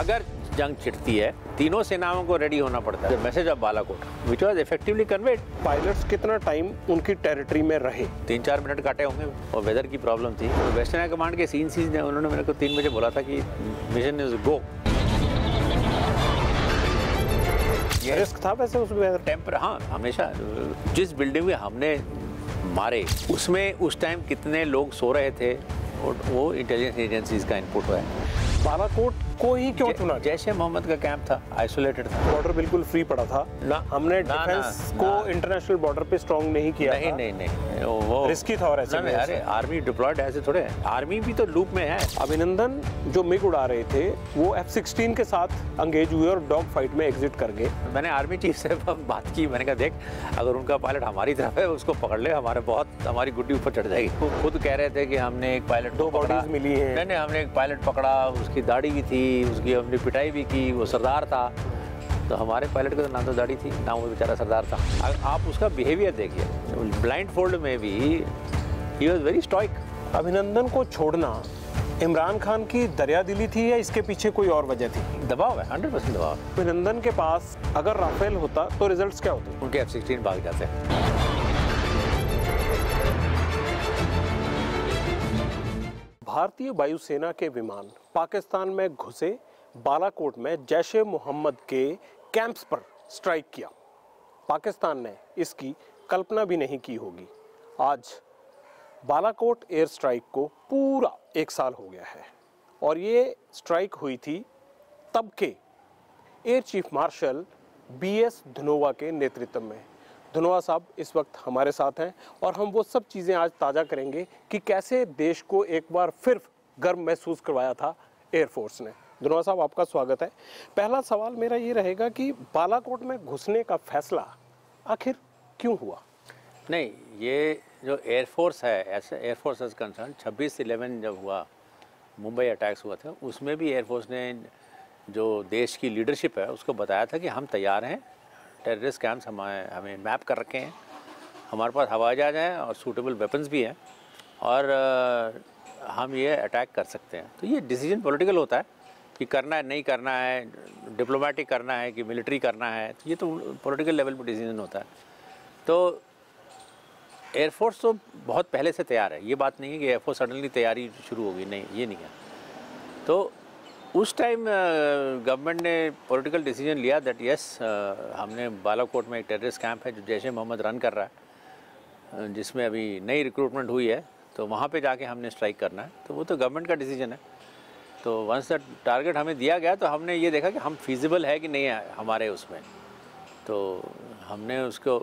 अगर जंग छिड़ती है तीनों सेनाओं को रेडी होना पड़ता है। Message of Balakot which was effectively conveyed. Pilots कितना टाइम उनकी टेरिटरी में रहे? 3-4 मिनट काटे होंगे और वेदर की प्रॉब्लम थी। वेस्टर्न हाई कमांड के सीन ने उन्होंने मेरे को 3 बजे बोला था कि मिशन इज गो। ये रिस्क था वैसे उसमें टेम्पर, हाँ हमेशा। जिस बिल्डिंग में हमने मारे उसमें उस टाइम कितने लोग सो रहे थे वो इंटेलिजेंस एजेंसीज का इनपुट है। बालाकोट को ही क्यों चुना? जैश ए मोहम्मद का कैंप था, आइसोलेटेड था, बॉर्डर बिल्कुल फ्री पड़ा था ना। हमने डिफेंस को इंटरनेशनल बॉर्डर पे स्ट्रांग नहीं किया। नहीं वो रिस्की था। और ऐसे में अरे आर्मी डिप्लॉयड ऐसे थोड़े है, आर्मी भी तो लूप में है। अभिनंदन जो मिग उड़ा रहे थे वो F-16 के साथ अंगेज हुए और डॉग फाइट में एग्जिट कर गए। मैंने आर्मी चीफ से बात की, मैंने कहा देख अगर उनका पायलट हमारी तरफ है उसको पकड़ ले, हमारी गुड्डी ऊपर चढ़ जाएगी। वो खुद कह रहे थे कि हमने एक पायलट 2 बॉडीज मिली है। नहीं हमने एक पायलट पकड़ा, उसकी दाढ़ी भी थी, उसकी हमने पिटाई भी की, वो सरदार था। तो हमारे पायलट का ना तो दाढ़ी थी ना वो बेचारा सरदार था। आप उसका बिहेवियर देखिए, ब्लाइंड फोल्ड में भी ही वाज वेरी स्टॉइक। अभिनंदन को छोड़ना इमरान खान की दरियादिली थी या इसके पीछे कोई और वजह थी? दबाव है, 100% दबाव। अभिनंदन के पास अगर राफेल होता तो रिजल्ट्स क्या होते? उनके F-16 भाग जाते। भारतीय वायुसेना के विमान पाकिस्तान में घुसे, बालाकोट में जैश ए मोहम्मद के कैंप्स पर स्ट्राइक किया। पाकिस्तान ने इसकी कल्पना भी नहीं की होगी। आज बालाकोट एयर स्ट्राइक को पूरा 1 साल हो गया है और ये स्ट्राइक हुई थी तब के air chief marshal BS Dhanoa के नेतृत्व में। धनोवा साहब इस वक्त हमारे साथ हैं और हम वो सब चीज़ें आज ताज़ा करेंगे कि कैसे देश को एक बार फिर गर्व महसूस करवाया था एयरफोर्स ने। धनोवा साहब आपका स्वागत है। पहला सवाल मेरा ये रहेगा कि बालाकोट में घुसने का फैसला आखिर क्यों हुआ? नहीं, ये जो एयरफोर्स है, ऐसे एयरफोर्स इज कंसर्न 26/11 जब हुआ, मुंबई अटैक्स हुआ था, उसमें भी एयरफोर्स ने जो देश की लीडरशिप है उसको बताया था कि हम तैयार हैं, टेररिस्ट कैंप्स हमें मैप कर रखे हैं, हमारे पास हवाई जहाज हैं और सूटेबल वेपन्स भी हैं और हम ये अटैक कर सकते हैं। तो ये डिसीजन पॉलिटिकल होता है कि करना है नहीं करना है, डिप्लोमेटिक करना है कि मिलिट्री करना है, तो ये तो पॉलिटिकल लेवल पर डिसीजन होता है। तो एयरफोर्स तो बहुत पहले से तैयार है, ये बात नहीं है कि एयरफोर्स सडनली तैयारी शुरू होगी, नहीं ये नहीं है। तो उस टाइम गवर्नमेंट ने पॉलिटिकल डिसीजन लिया दैट यस हमने बालाकोट में एक टेररिस्ट कैंप है जो जैश ए मोहम्मद रन कर रहा है, जिसमें अभी नई रिक्रूटमेंट हुई है, तो वहाँ पे जाके हमने स्ट्राइक करना है। तो वो तो गवर्नमेंट का डिसीजन है। तो वंस द टारगेट हमें दिया गया तो हमने ये देखा कि हम फिजिबल है कि नहीं है हमारे उसमें, तो हमने उसको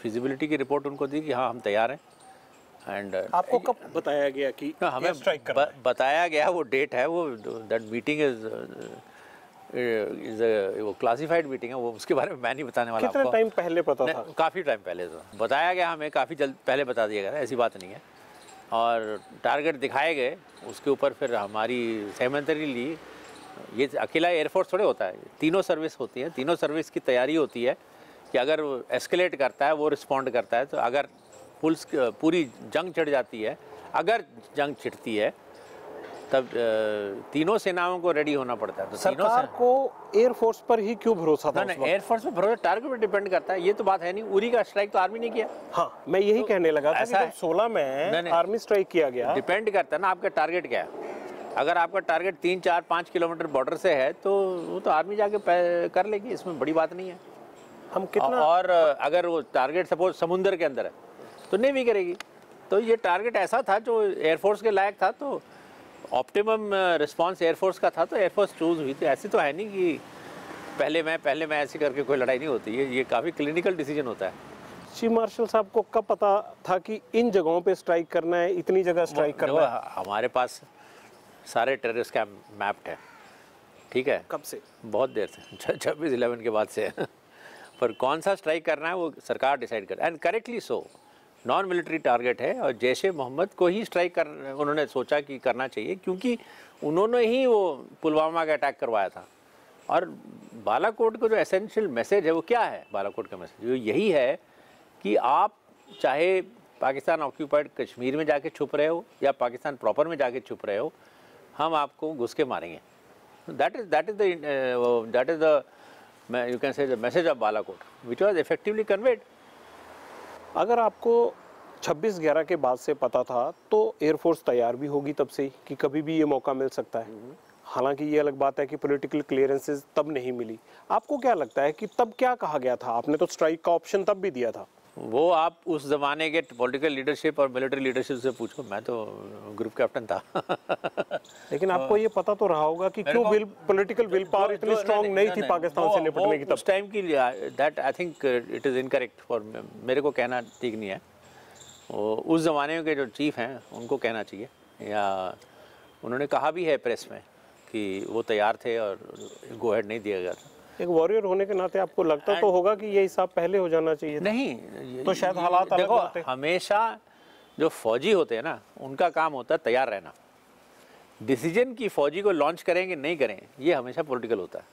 फिजिबिलिटी की रिपोर्ट उनको दी कि हाँ हम तैयार हैं। एंड आपको कब बताया गया कि हमें स्ट्राइक करना है? बताया गया, वो डेट है, वो दैट मीटिंग इज वो क्लासिफाइड मीटिंग है, वो उसके बारे में मैं नहीं बताने वाला। कितना टाइम पहले पता था? काफ़ी टाइम पहले तो बताया गया, हमें काफ़ी जल्द पहले बता दिया गया, ऐसी बात नहीं है। और टारगेट दिखाए गए, उसके ऊपर फिर हमारी सहमति ली। ये अकेला एयरफोर्स थोड़े होता है, तीनों सर्विस होती है, तीनों सर्विस की तैयारी होती है कि अगर वो एस्केलेट करता है वो रिस्पॉन्ड करता है। तो अगर पूरी जंग छिड़ जाती है, अगर जंग छिड़ती है तब तीनों सेनाओं को रेडी होना पड़ता है। तो सरकार को एयरफोर्स पर ही क्यों भरोसा था? नहीं, एयरफोर्स पर भरोसा टारगेट पर डिपेंड करता है, ये तो बात है नहीं। उरी का स्ट्राइक तो आर्मी ने किया। हाँ, मैं यही कहने लगा था कि जब 16 में आर्मी स्ट्राइक किया गया। डिपेंड करता है ना आपका टारगेट क्या है। अगर आपका टारगेट 3, 4, 5 किलोमीटर बॉर्डर से है तो वो तो आर्मी जाके कर लेगी, इसमें बड़ी बात नहीं है। हम कितना और अगर वो टारगेट सपोज समुद्र के अंदर है तो नेवी करेगी। तो ये टारगेट ऐसा था जो एयरफोर्स के लायक था, तो ऑप्टिमम रिस्पांस एयरफोर्स का था, तो एयरफोर्स चूज हुई। तो ऐसे तो है नहीं कि पहले मैं ऐसे करके कोई लड़ाई नहीं होती है, ये काफ़ी क्लिनिकल डिसीजन होता है। चीफ मार्शल साहब को कब पता था कि इन जगहों पे स्ट्राइक करना है, इतनी जगह स्ट्राइक करना है? हमारे पास सारे टेररिस्ट कैंप मैप्ड है, ठीक है। कब से? बहुत देर से, 26/11 के बाद से पर कौन सा स्ट्राइक करना है वो सरकार डिसाइड कर, and correctly so. Non military target है और जैश ए मोहम्मद को ही स्ट्राइक उन्होंने सोचा कि करना चाहिए, क्योंकि उन्होंने ही वो पुलवामा का अटैक करवाया था। और बालाकोट का जो एसेंशियल मैसेज है वो क्या है? बालाकोट का मैसेज यही है कि आप चाहे पाकिस्तान ऑक्यूपाइड कश्मीर में जाके छुप रहे हो या पाकिस्तान प्रॉपर में जाके छुप रहे हो, हम आपको घुस के मारेंगे। That is the you can say the message of Balakot, which was effectively conveyed. अगर आपको 26/11 के बाद से पता था तो एयरफोर्स तैयार भी होगी तब से ही कि कभी भी ये मौका मिल सकता है। हालांकि ये अलग बात है कि पॉलिटिकल क्लियरेंसेस तब नहीं मिली। आपको क्या लगता है कि तब क्या कहा गया था? आपने तो स्ट्राइक का ऑप्शन तब भी दिया था। वो आप उस जमाने के पॉलिटिकल लीडरशिप और मिलिट्री लीडरशिप से पूछो, मैं तो ग्रुप कैप्टन था। लेकिन आपको ये पता तो रहा होगा कि क्यों पॉलिटिकल विल पावर इतनी स्ट्रांग नहीं थी पाकिस्तान से निपटने की तब। उस टाइम की that I think it is incorrect for मेरे को कहना ठीक नहीं है। उस ज़माने के जो चीफ हैं उनको कहना चाहिए, या उन्होंने कहा भी है प्रेस में कि वो तैयार थे और गो हेड नहीं दिया गया था। एक वॉरियर होने के नाते आपको लगता तो होगा कि ये हिसाब पहले हो जाना चाहिए था। नहीं तो शायद हालात अलग होते। हमेशा जो फौजी होते हैं ना, उनका काम होता है तैयार रहना। डिसीजन की फौजी को लॉन्च करेंगे नहीं करें, ये हमेशा पॉलिटिकल होता है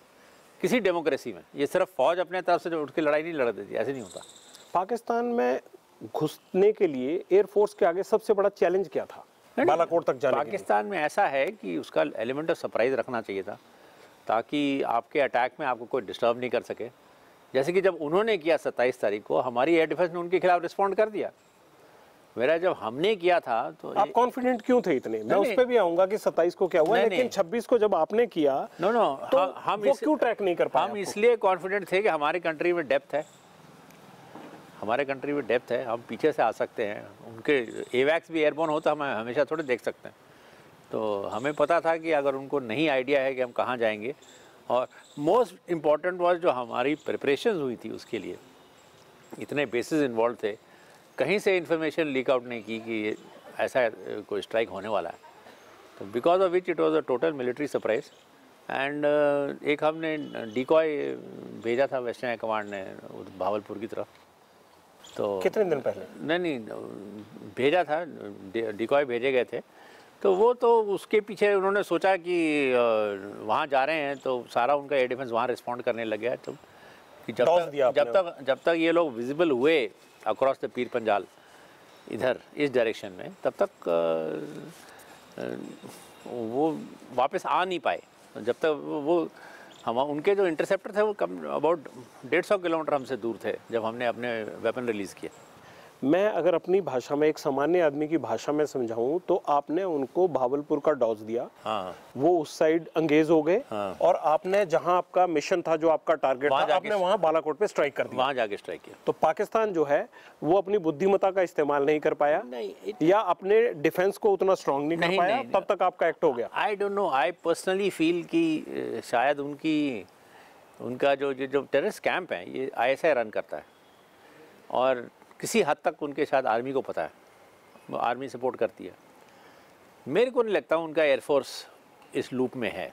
किसी डेमोक्रेसी में। ये सिर्फ फौज अपने तरफ से उठ के लड़ाई नहीं लड़ देती, ऐसे नहीं होता। पाकिस्तान में घुसने के लिए एयरफोर्स के आगे सबसे बड़ा चैलेंज क्या था बालाकोट तक जाने? पाकिस्तान में ऐसा है कि उसका एलिमेंट ऑफ सरप्राइज रखना चाहिए था, ताकि आपके अटैक में आपको कोई डिस्टर्ब नहीं कर सके। जैसे कि जब उन्होंने किया 27 तारीख को, हमारी एयर डिफेंस ने उनके खिलाफ रिस्पॉन्ड कर दिया। मेरा जब हमने किया था तो आप कॉन्फिडेंट क्यों थे इतने? मैं उस पे भी आऊंगा कि 27 को क्या हुआ, लेकिन 26 को जब आपने किया तो हम क्यों ट्रैक नहीं कर पाए? हम इसलिए कॉन्फिडेंट थे कि हमारे कंट्री में डेप्थ है, हमारे कंट्री में डेप्थ है, हम पीछे से आ सकते हैं। उनके एवैक्स भी एयरबोर्न हो तो हम हमेशा थोड़े देख सकते हैं। तो हमें पता था कि अगर उनको नहीं आइडिया है कि हम कहाँ जाएंगे, और मोस्ट इम्पॉर्टेंट वाज जो हमारी प्रिपरेशन हुई थी उसके लिए, इतने बेसिस इन्वॉल्व थे, कहीं से इन्फॉर्मेशन लीक आउट नहीं की कि ऐसा कोई स्ट्राइक होने वाला है। तो because of which it was a total military surprise. And एक हमने डिकॉय भेजा था वेस्टर्न हाई कमांड ने भावलपुर की तरफ। तो कितने दिन पहले? नहीं भेजा था, डिकॉय भेजे गए थे। तो वो तो उसके पीछे उन्होंने सोचा कि वहाँ जा रहे हैं तो सारा उनका एयर डिफेंस वहाँ रिस्पॉन्ड करने लग गया। तो कि जब तक ये लोग विजिबल हुए अक्रॉस द पीर पंजाल इधर इस डायरेक्शन में, तब तक वो वापस आ नहीं पाए। जब तक वो हम उनके जो इंटरसेप्टर थे वो कम अबाउट 150 किलोमीटर हमसे दूर थे जब हमने अपने वेपन रिलीज़ किए। मैं अगर अपनी भाषा में, एक सामान्य आदमी की भाषा में समझाऊं तो आपने उनको भावलपुर का डॉज दिया। हाँ। वो उस साइड अंगेज हो गए। हाँ। और आपने जहां आपका मिशन था, जो आपका टारगेट था, आपने वहां बालाकोट पे स्ट्राइक कर दिया। वहां जाके स्ट्राइक किया। तो पाकिस्तान जो है वो अपनी बुद्धिमत्ता का इस्तेमाल नहीं कर पाया, या अपने डिफेंस को उतना स्ट्रांग नहीं कर पाया, तब तक आपका एक्ट हो गया। I don't know, I personally feel कि शायद उनका जो टेररिस्ट कैंप है ये ISI रन करता है, और किसी हद तक उनके साथ आर्मी को पता है, वो आर्मी सपोर्ट करती है। मेरे को नहीं लगता उनका एयरफोर्स इस लूप में है।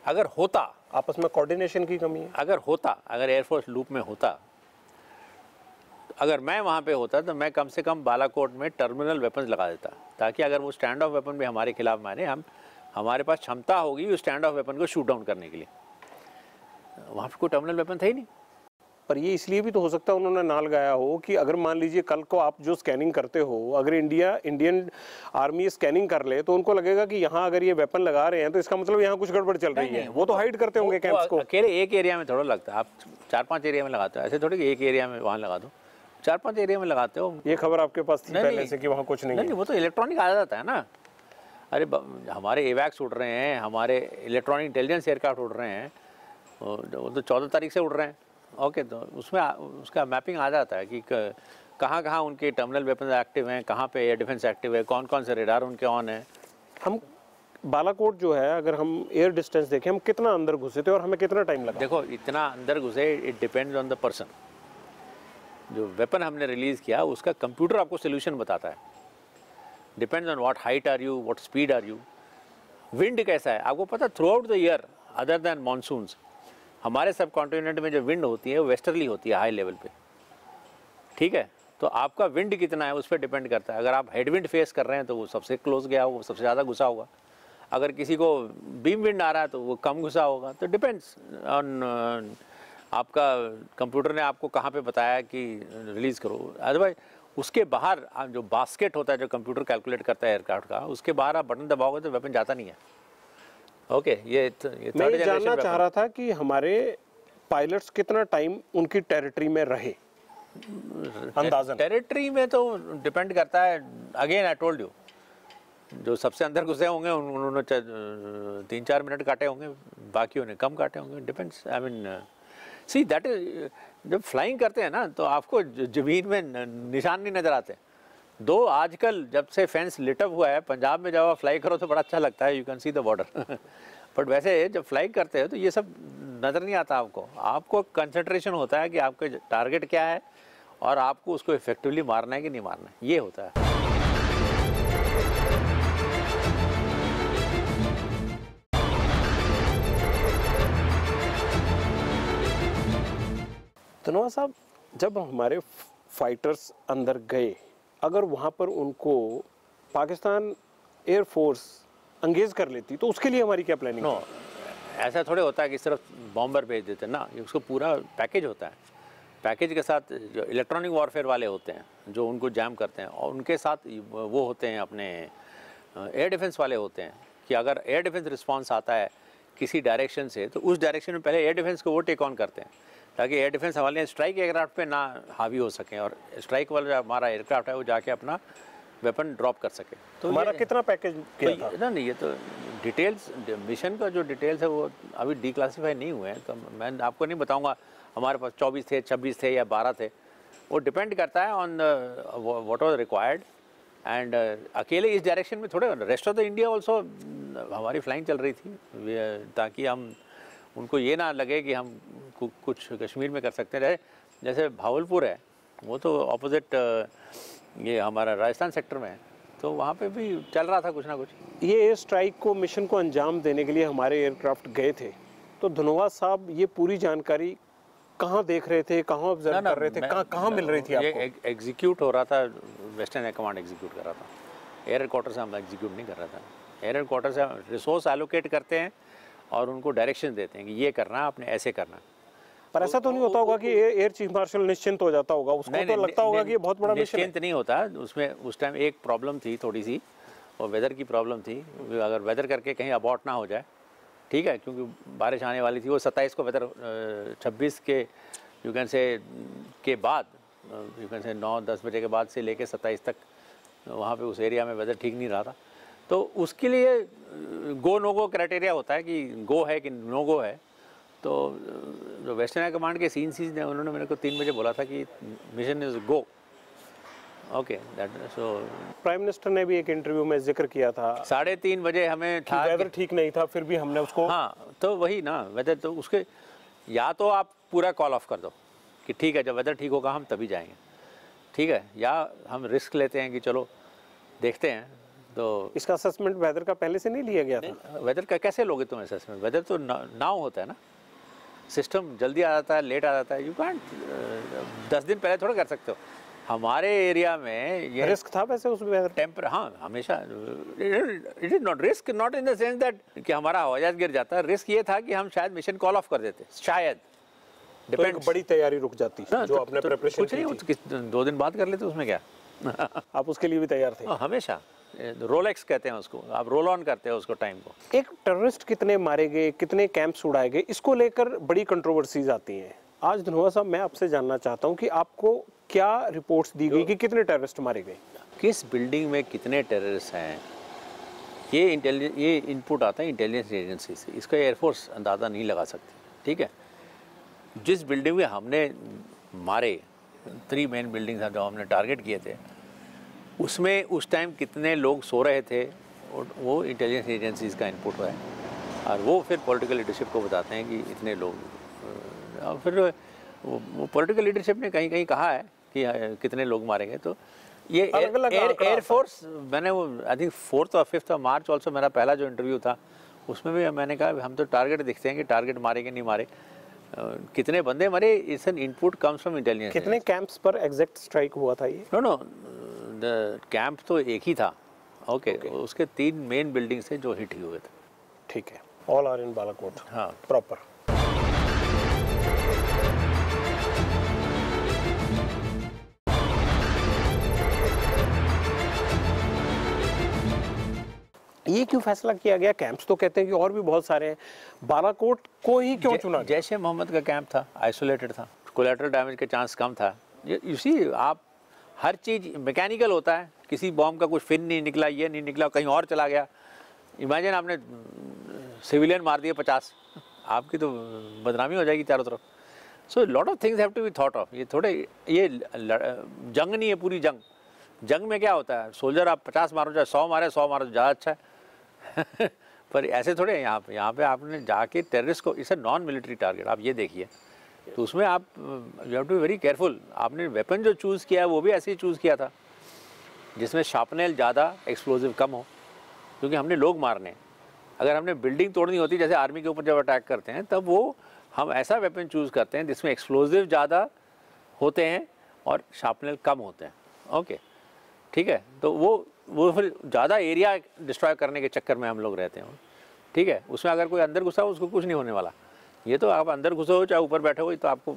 अगर होता, आपस में कोऑर्डिनेशन की कमी है। अगर एयरफोर्स लूप में होता, अगर मैं वहाँ पे होता तो मैं कम से कम बालाकोट में टर्मिनल वेपन्स लगा देता, ताकि अगर वो स्टैंड ऑफ वेपन भी हमारे खिलाफ मारे, हमारे पास क्षमता होगी उस स्टैंड ऑफ वेपन को शूट डाउन करने के लिए। वहाँ पे कोई टर्मिनल वेपन था ही नहीं। पर ये इसलिए भी तो हो सकता है उन्होंने ना लगाया हो कि अगर मान लीजिए कल को आप जो स्कैनिंग करते हो, अगर इंडियन आर्मी स्कैनिंग कर ले तो उनको लगेगा कि यहाँ अगर ये वेपन लगा रहे हैं तो इसका मतलब यहाँ कुछ गड़बड़ चल रही है। वो तो हाइड करते होंगे कैंप्स को। अकेले एक एरिया में थोड़ा लगता है, आप 4-5 एरिया में लगाते हो, ऐसे थोड़ी कि एक एरिया में वहाँ लगा दो, 4-5 एरिया में लगाते हो। ये खबर आपके पास थी पहले से कि वहाँ कुछ नहीं है? वो तो इलेक्ट्रॉनिक आ जाता है ना। अरे हमारे एवैक्स उड़ रहे हैं, हमारे इलेक्ट्रॉनिक इंटेलिजेंस एयरक्राफ्ट उड़ रहे हैं, वो तो 14 तारीख से उड़ रहे हैं। ओके, तो उसमें उसका मैपिंग आ जाता है कि कहाँ कहाँ उनके टर्मिनल वेपन एक्टिव हैं, कहाँ पे एयर डिफेंस एक्टिव है, कौन कौन से रेडार उनके ऑन है। हम बालाकोट जो है, अगर हम एयर डिस्टेंस देखें, हम कितना अंदर घुसे थे और हमें कितना टाइम लगा? देखो, इतना अंदर घुसे, it depends on the person. जो वेपन हमने रिलीज़ किया उसका कंप्यूटर आपको सोल्यूशन बताता है। Depends on what height are you, what speed are you, wind कैसा है। आपको पता, throughout the year other than monsoons, हमारे सब कॉन्टिनेंट में जो विंड होती है वो वेस्टर्ली होती है हाई लेवल पे, ठीक है। तो आपका विंड कितना है उस पर डिपेंड करता है। अगर आप हेडविंड फेस कर रहे हैं तो वो सबसे क्लोज गया होगा, सबसे ज़्यादा घुसा होगा। अगर किसी को बीम विंड आ रहा है तो वो कम घुसा होगा। तो डिपेंड्स ऑन आपका कंप्यूटर ने आपको कहाँ पे बताया कि रिलीज़ करो। अदरवाइज उसके बाहर जो बास्केट होता है, जो कंप्यूटर कैलकुलेट करता है एयरक्राफ्ट का, उसके बाहर आप बटन दबाओगे तो वेपन जाता नहीं है। ओके, ये मैं ये जानना चाह रहा था कि हमारे पायलट्स कितना टाइम उनकी टेरिटरी में रहे अंदाजन। टेरिटरी में तो डिपेंड करता है, अगेन आई टोल्ड यू, जो सबसे अंदर घुसे होंगे उन्होंने 3-4 मिनट काटे होंगे, बाकियों ने कम काटे होंगे, depends. I mean see that is, जब फ्लाइंग करते हैं ना तो आपको ज़मीन में निशान नहीं नज़र आते। दो आजकल जब से फेंस लिटअप हुआ है पंजाब में, जब आप फ्लाई करो तो बड़ा अच्छा लगता है, you can see the border but वैसे जब फ्लाई करते हैं तो ये सब नज़र नहीं आता आपको। आपको कंसंट्रेशन होता है कि आपके टारगेट क्या है और आपको उसको इफेक्टिवली मारना है कि नहीं मारना है, ये होता है। धनोआ साहब, जब हमारे फाइटर्स अंदर गए, अगर वहाँ पर उनको पाकिस्तान एयरफोर्स एंगेज कर लेती तो उसके लिए हमारी क्या प्लानिंग? नो, ऐसा थोड़े होता है कि सिर्फ बॉम्बर भेज देते हैं ना, उसको पूरा पैकेज होता है। पैकेज के साथ जो इलेक्ट्रॉनिक वॉरफेयर वाले होते हैं जो उनको जैम करते हैं, और उनके साथ वो होते हैं अपने एयर डिफेंस वाले होते हैं कि अगर एयर डिफेंस रिस्पांस आता है किसी डायरेक्शन से तो उस डायरेक्शन में पहले एयर डिफेंस को वो टेक ऑन करते हैं ताकि एयर डिफेंस हमारे स्ट्राइक एयरक्राफ्ट पे ना हावी हो सकें और स्ट्राइक वाला जो हमारा एयरक्राफ्ट है वो जाके अपना वेपन ड्रॉप कर सके। तो हमारा कितना पैकेज किया था? ना नहीं, ये तो डिटेल्स, मिशन का जो डिटेल्स है वो अभी डिक्लासीफाई नहीं हुए हैं, तो मैं आपको नहीं बताऊंगा हमारे पास 24 थे, 26 थे या 12 थे, वो डिपेंड करता है on what was required. And अकेले इस डायरेक्शन में थोड़े, rest of the India also हमारी फ्लाइंग चल रही थी ताकि हम उनको ये ना लगे कि हम कुछ कश्मीर में कर सकते हैं। जैसे भावलपुर है वो तो ऑपोजिट ये हमारा राजस्थान सेक्टर में है, तो वहाँ पे भी चल रहा था कुछ ना कुछ। ये एयर स्ट्राइक को, मिशन को अंजाम देने के लिए हमारे एयरक्राफ्ट गए थे, तो धनोआ साहब ये पूरी जानकारी कहाँ देख रहे थे, कहाँ ऑब्जर्व कर रहे थे, कहाँ मिल रही थी आपको? ये एग्जीक्यूट हो रहा था, वेस्टर्न एयर कमांड एग्जीक्यूट कर रहा था, एयर हेडक्वार्टर से हम एग्जीक्यूट नहीं कर रहा था। एयर हेडक्वार्टर से रिसोर्स एलोकेट करते हैं और उनको डायरेक्शन देते हैं कि ये करना है, आपने ऐसे करना है। पर ऐसा तो नहीं होता होगा कि एयर चीफ मार्शल निश्चिंत हो जाता होगा? उसको तो लगता होगा कि ये बहुत बड़ा मिशन है। निश्चिंत नहीं होता, उसमें उस टाइम एक प्रॉब्लम थी थोड़ी सी, और वेदर की प्रॉब्लम थी। अगर वेदर करके कहीं अबॉर्ट ना हो जाए, ठीक है, क्योंकि बारिश आने वाली थी। वो 27 को वेदर 26 के यू कैन से के बाद, यू कैन से 9-10 बजे के बाद से लेके 27 तक वहाँ पे उस एरिया में वेदर ठीक नहीं रहा था। तो उसके लिए गो नो गो क्राइटेरिया होता है कि गो है कि नो गो है। तो जो वेस्टर्न एयर कमांड के सीज ने उन्होंने मेरे को 3 बजे बोला था कि mission is go. Okay, that so prime minister ने भी एक इंटरव्यू में जिक्र किया था 3:30 बजे हमें था वेदर ठीक नहीं था, फिर भी हमने उसको, हाँ तो वही ना वेदर, तो उसके या तो आप पूरा कॉल ऑफ कर दो कि ठीक है जब वेदर ठीक होगा हम तभी जाएंगे, ठीक है, या हम रिस्क लेते हैं कि चलो देखते हैं। तो इसका असेसमेंट वेदर का पहले से नहीं लिया गया था? वेदर का कैसे लोगे तुम असेसमेंट? वेदर तो नाउ होता है ना, सिस्टम जल्दी आ जाता है, लेट आ जाता है, यू कांट 10 दिन पहले थोड़ा कर सकते हो। हमारे एरिया में ये रिस्क था वैसे उस वेदर टेम्पर, हाँ हमेशा it is not risk, not in the sense that कि हमारा हवाई जहाज गिर जाता है। रिस्क ये था कि हम शायद मिशन कॉल ऑफ कर देते, शायद तो एक बड़ी तैयारी रुक जाती है जो आपने प्रिपरेशन कुछ नहीं, 2 दिन बाद कर लेते उसमें क्या आप उसके लिए भी तैयार थे? हमेशा रोलेक्स कहते हैं उसको, आप रोल ऑन करते हैं उसको टाइम को। एक टेररिस्ट कितने मारे गए, कितने कैंप्स उड़ाए गए, इसको लेकर बड़ी कंट्रोवर्सीज आती हैं। आज धनोआ साहब मैं आपसे जानना चाहता हूं कि आपको क्या रिपोर्ट्स दी गई कि कितने टेररिस्ट मारे गए, किस बिल्डिंग में कितने टेररिस्ट हैं, ये इनपुट आता है इंटेलिजेंस एजेंसी से। इसका एयरफोर्स अंदाज़ा नहीं लगा सकती, ठीक है। जिस बिल्डिंग में हमने मारे, 3 मेन बिल्डिंग था जो हमने टारगेट किए थे, उसमें उस टाइम कितने लोग सो रहे थे वो इंटेलिजेंस एजेंसीज़ का इनपुट है, और वो फिर पॉलिटिकल लीडरशिप को बताते हैं कि इतने लोग। और फिर वो पॉलिटिकल लीडरशिप ने कहीं कहीं कहा है कि कितने लोग मारे गए। तो ये एयरफोर्स, मैंने वो आई थिंक 4th और 5th ऑफ मार्च ऑल्सो मेरा पहला जो इंटरव्यू था उसमें भी मैंने कहा हम तो टारगेट देखते हैं कि टारगेट मारे कि नहीं मारे, कितने बंदे मरे, it's an input comes from intelligence. कितने कैंप्स पर एग्जैक्ट स्ट्राइक हुआ था ये? नो द कैंप तो एक ही था, ओके। उसके 3 मेन बिल्डिंग से जो हिट हुए थे, ठीक है। ऑल आर इन बालाकोट, हाँ प्रॉपर। ये क्यों फैसला किया गया? कैंप्स तो कहते हैं कि और भी बहुत सारे हैं, बालाकोट को ही क्यों चुना गया? जैश ए मोहम्मद का कैंप था, आइसोलेटेड था, कोलैटरल डैमेज का चांस कम था। यू सी, आप हर चीज़ मैकेनिकल होता है, किसी बॉम्ब का कुछ फिन नहीं निकला, ये नहीं निकला, कहीं और चला गया। इमेजिन आपने सिविलियन मार दिए 50, आपकी तो बदनामी हो जाएगी चारों तरफ। So lot of things have to be thought of. ये थोड़े, ये जंग नहीं है पूरी जंग में क्या होता है, सोल्जर आप 50 मारो चाहे 100 मारे, 100 मारो ज़्यादा अच्छा है पर ऐसे थोड़े हैं यहाँ पे आपने जाके टेररिस्ट को, it's a non military target, आप ये देखिए, तो उसमें आप you have to be very careful. आपने वेपन जो चूज़ किया है वो भी ऐसे ही चूज़ किया था जिसमें शार्पनेल ज़्यादा, एक्सप्लोजिव कम हो, क्योंकि हमने लोग मारने। अगर हमने बिल्डिंग तोड़नी होती, जैसे आर्मी के ऊपर जब अटैक करते हैं, तब वो हम ऐसा वेपन चूज़ करते हैं जिसमें एक्सप्लोजिव ज़्यादा होते हैं और शार्पनेल कम होते हैं। ओके, ठीक है, तो वो फिर ज़्यादा एरिया डिस्ट्रॉय करने के चक्कर में हम लोग रहते हैं, ठीक है। उसमें अगर कोई अंदर घुसा हो उसको कुछ नहीं होने वाला। ये तो आप अंदर घुसे हो चाहे ऊपर बैठे हो, तो आपको।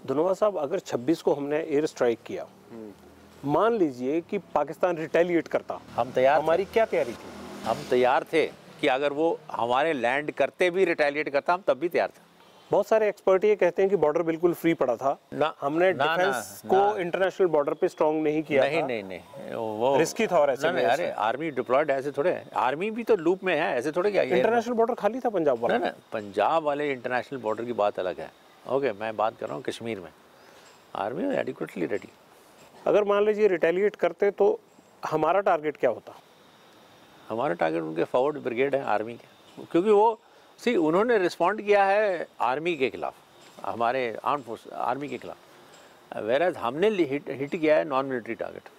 धनोआ साहब, अगर 26 को हमने एयर स्ट्राइक किया, मान लीजिए कि पाकिस्तान रिटेलिएट करता, हम तैयार, हमारी क्या तैयारी थी? हम तैयार थे कि अगर वो हमारे लैंड करते भी रिटेलिएट करता, हम तब भी तैयार थे। बहुत सारे एक्सपर्ट ये कहते हैं कि बॉर्डर बिल्कुल फ्री पड़ा था, हमने डिफेंस को इंटरनेशनल बॉर्डर पे स्ट्रांग नहीं किया था। नहीं, वो रिस्की था। और ऐसे में अरे आर्मी डिप्लॉयड ऐसे थोड़े, आर्मी भी तो लूप में है, ऐसे थोड़े क्या। इंटरनेशनल बॉर्डर खाली था पंजाब वाला। ना, पंजाब वाले इंटरनेशनल बॉर्डर की बात अलग है। ओके, मैं बात कर रहा हूँ कश्मीर में, आर्मी एडिक्वेटली रेडी। अगर मान लीजिए रिटेलिएट करते तो हमारा टारगेट क्या होता? हमारा टारगेट उनके फॉरवर्ड ब्रिगेड है आर्मी के, क्योंकि वो उन्होंने रिस्पॉन्ड किया है आर्मी के खिलाफ, हमारे आर्म फोर्स आर्मी के खिलाफ, वेराज हमने हिट किया है नॉन मिलिट्री टारगेट।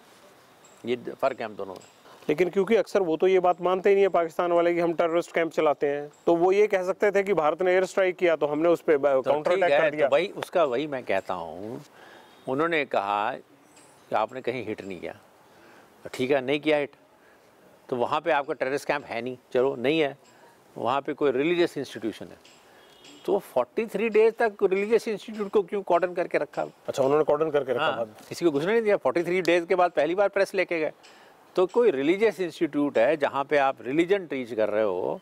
ये फ़र्क है हम दोनों में। लेकिन क्योंकि अक्सर वो तो ये बात मानते ही नहीं है पाकिस्तान वाले कि हम टेररिस्ट कैंप चलाते हैं, तो वो ये कह सकते थे कि भारत ने एयर स्ट्राइक किया तो हमने उस पर काउंटर अटैक कर दिया। तो वही मैं कहता हूँ, उन्होंने कहा कि आपने कहीं हिट नहीं किया, ठीक है, नहीं किया हिट, तो वहाँ पे आपका टेररिस्ट कैंप है नहीं, चलो नहीं है, वहाँ पे कोई रिलीजियस इंस्टीट्यूशन है, तो 43 डेज तक रिलीजियस इंस्टीट्यूट को क्यों कॉर्डन करके रखा? अच्छा, उन्होंने कॉर्डन करके रखा। हाँ, किसी को घुसने नहीं दिया। 43 डेज के बाद पहली बार प्रेस लेके गए। तो कोई रिलीजियस इंस्टीट्यूट है जहाँ पे आप रिलीजन टीच कर रहे हो,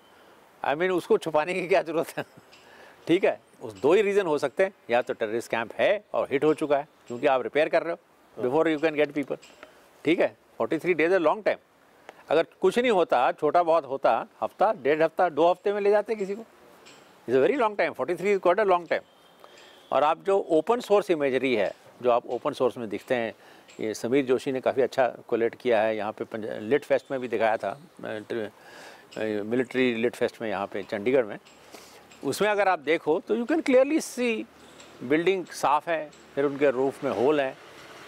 आई मीन उसको छुपाने की क्या जरूरत है? ठीक है, उस दो ही रीज़न हो सकते हैं, या तो टेररिस्ट कैंप है और हिट हो चुका है क्योंकि आप रिपेयर कर रहे हो before you can get people, ठीक है। 43 डेज है लॉन्ग टाइम। अगर कुछ नहीं होता, छोटा बहुत होता, हफ्ता, 1.5 हफ्ता, 2 हफ्ते में ले जाते किसी को। Is a very long time, 43 is quite a long time. और आप जो ओपन सोर्स इमेजरी है, जो आप ओपन सोर्स में दिखते हैं, ये समीर जोशी ने काफ़ी अच्छा कोलेट किया है, यहाँ पे लिट फेस्ट में भी दिखाया था, मिलिट्री लिट फेस्ट में यहाँ पे चंडीगढ़ में। उसमें अगर आप देखो तो you can clearly see building साफ़ है, फिर उनके रूफ में होल है,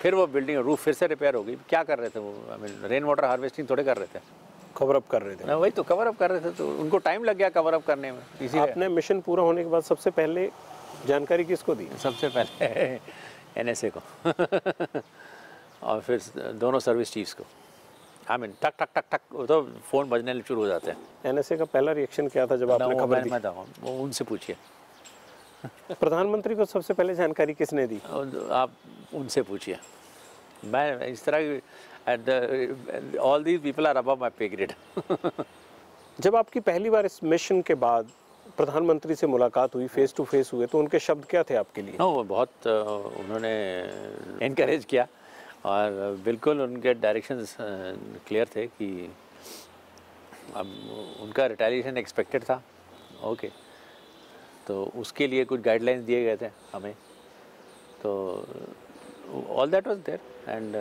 फिर वो बिल्डिंग रूफ फिर से रिपेयर हो गई। क्या कर रहे थे वो? I mean rain water harvesting थोड़े कर रहे थे, कवर अप कर रहे थे ना, वही तो कवर अप कर रहे थे, तो उनको टाइम लग गया कवर अप करने में। इसी आपने मिशन पूरा होने के बाद सबसे पहले जानकारी किसको दी? सबसे पहले NSA को और फिर दोनों सर्विस चीफ्स को। आई मीन टक टक टक टक तो फ़ोन बजने शुरू हो जाते हैं। NSA का पहला रिएक्शन क्या था जब आपने खबर दी? वो उनसे पूछिए। प्रधानमंत्री को सबसे पहले जानकारी किसने दी? आप उनसे पूछिए। मैं इस तरह all these people are above my pay grade. जब आपकी पहली बार इस मिशन के बाद प्रधानमंत्री से मुलाकात हुई, फेस टू फेस हुए, तो उनके शब्द क्या थे आपके लिए? वो बहुत उन्होंने इनकरेज किया और बिल्कुल उनके डायरेक्शंस क्लियर थे कि अब उनका रिटेलिएशन एक्सपेक्टेड था। ओके, तो उसके लिए कुछ गाइडलाइंस दिए गए थे हमें, तो all that was there and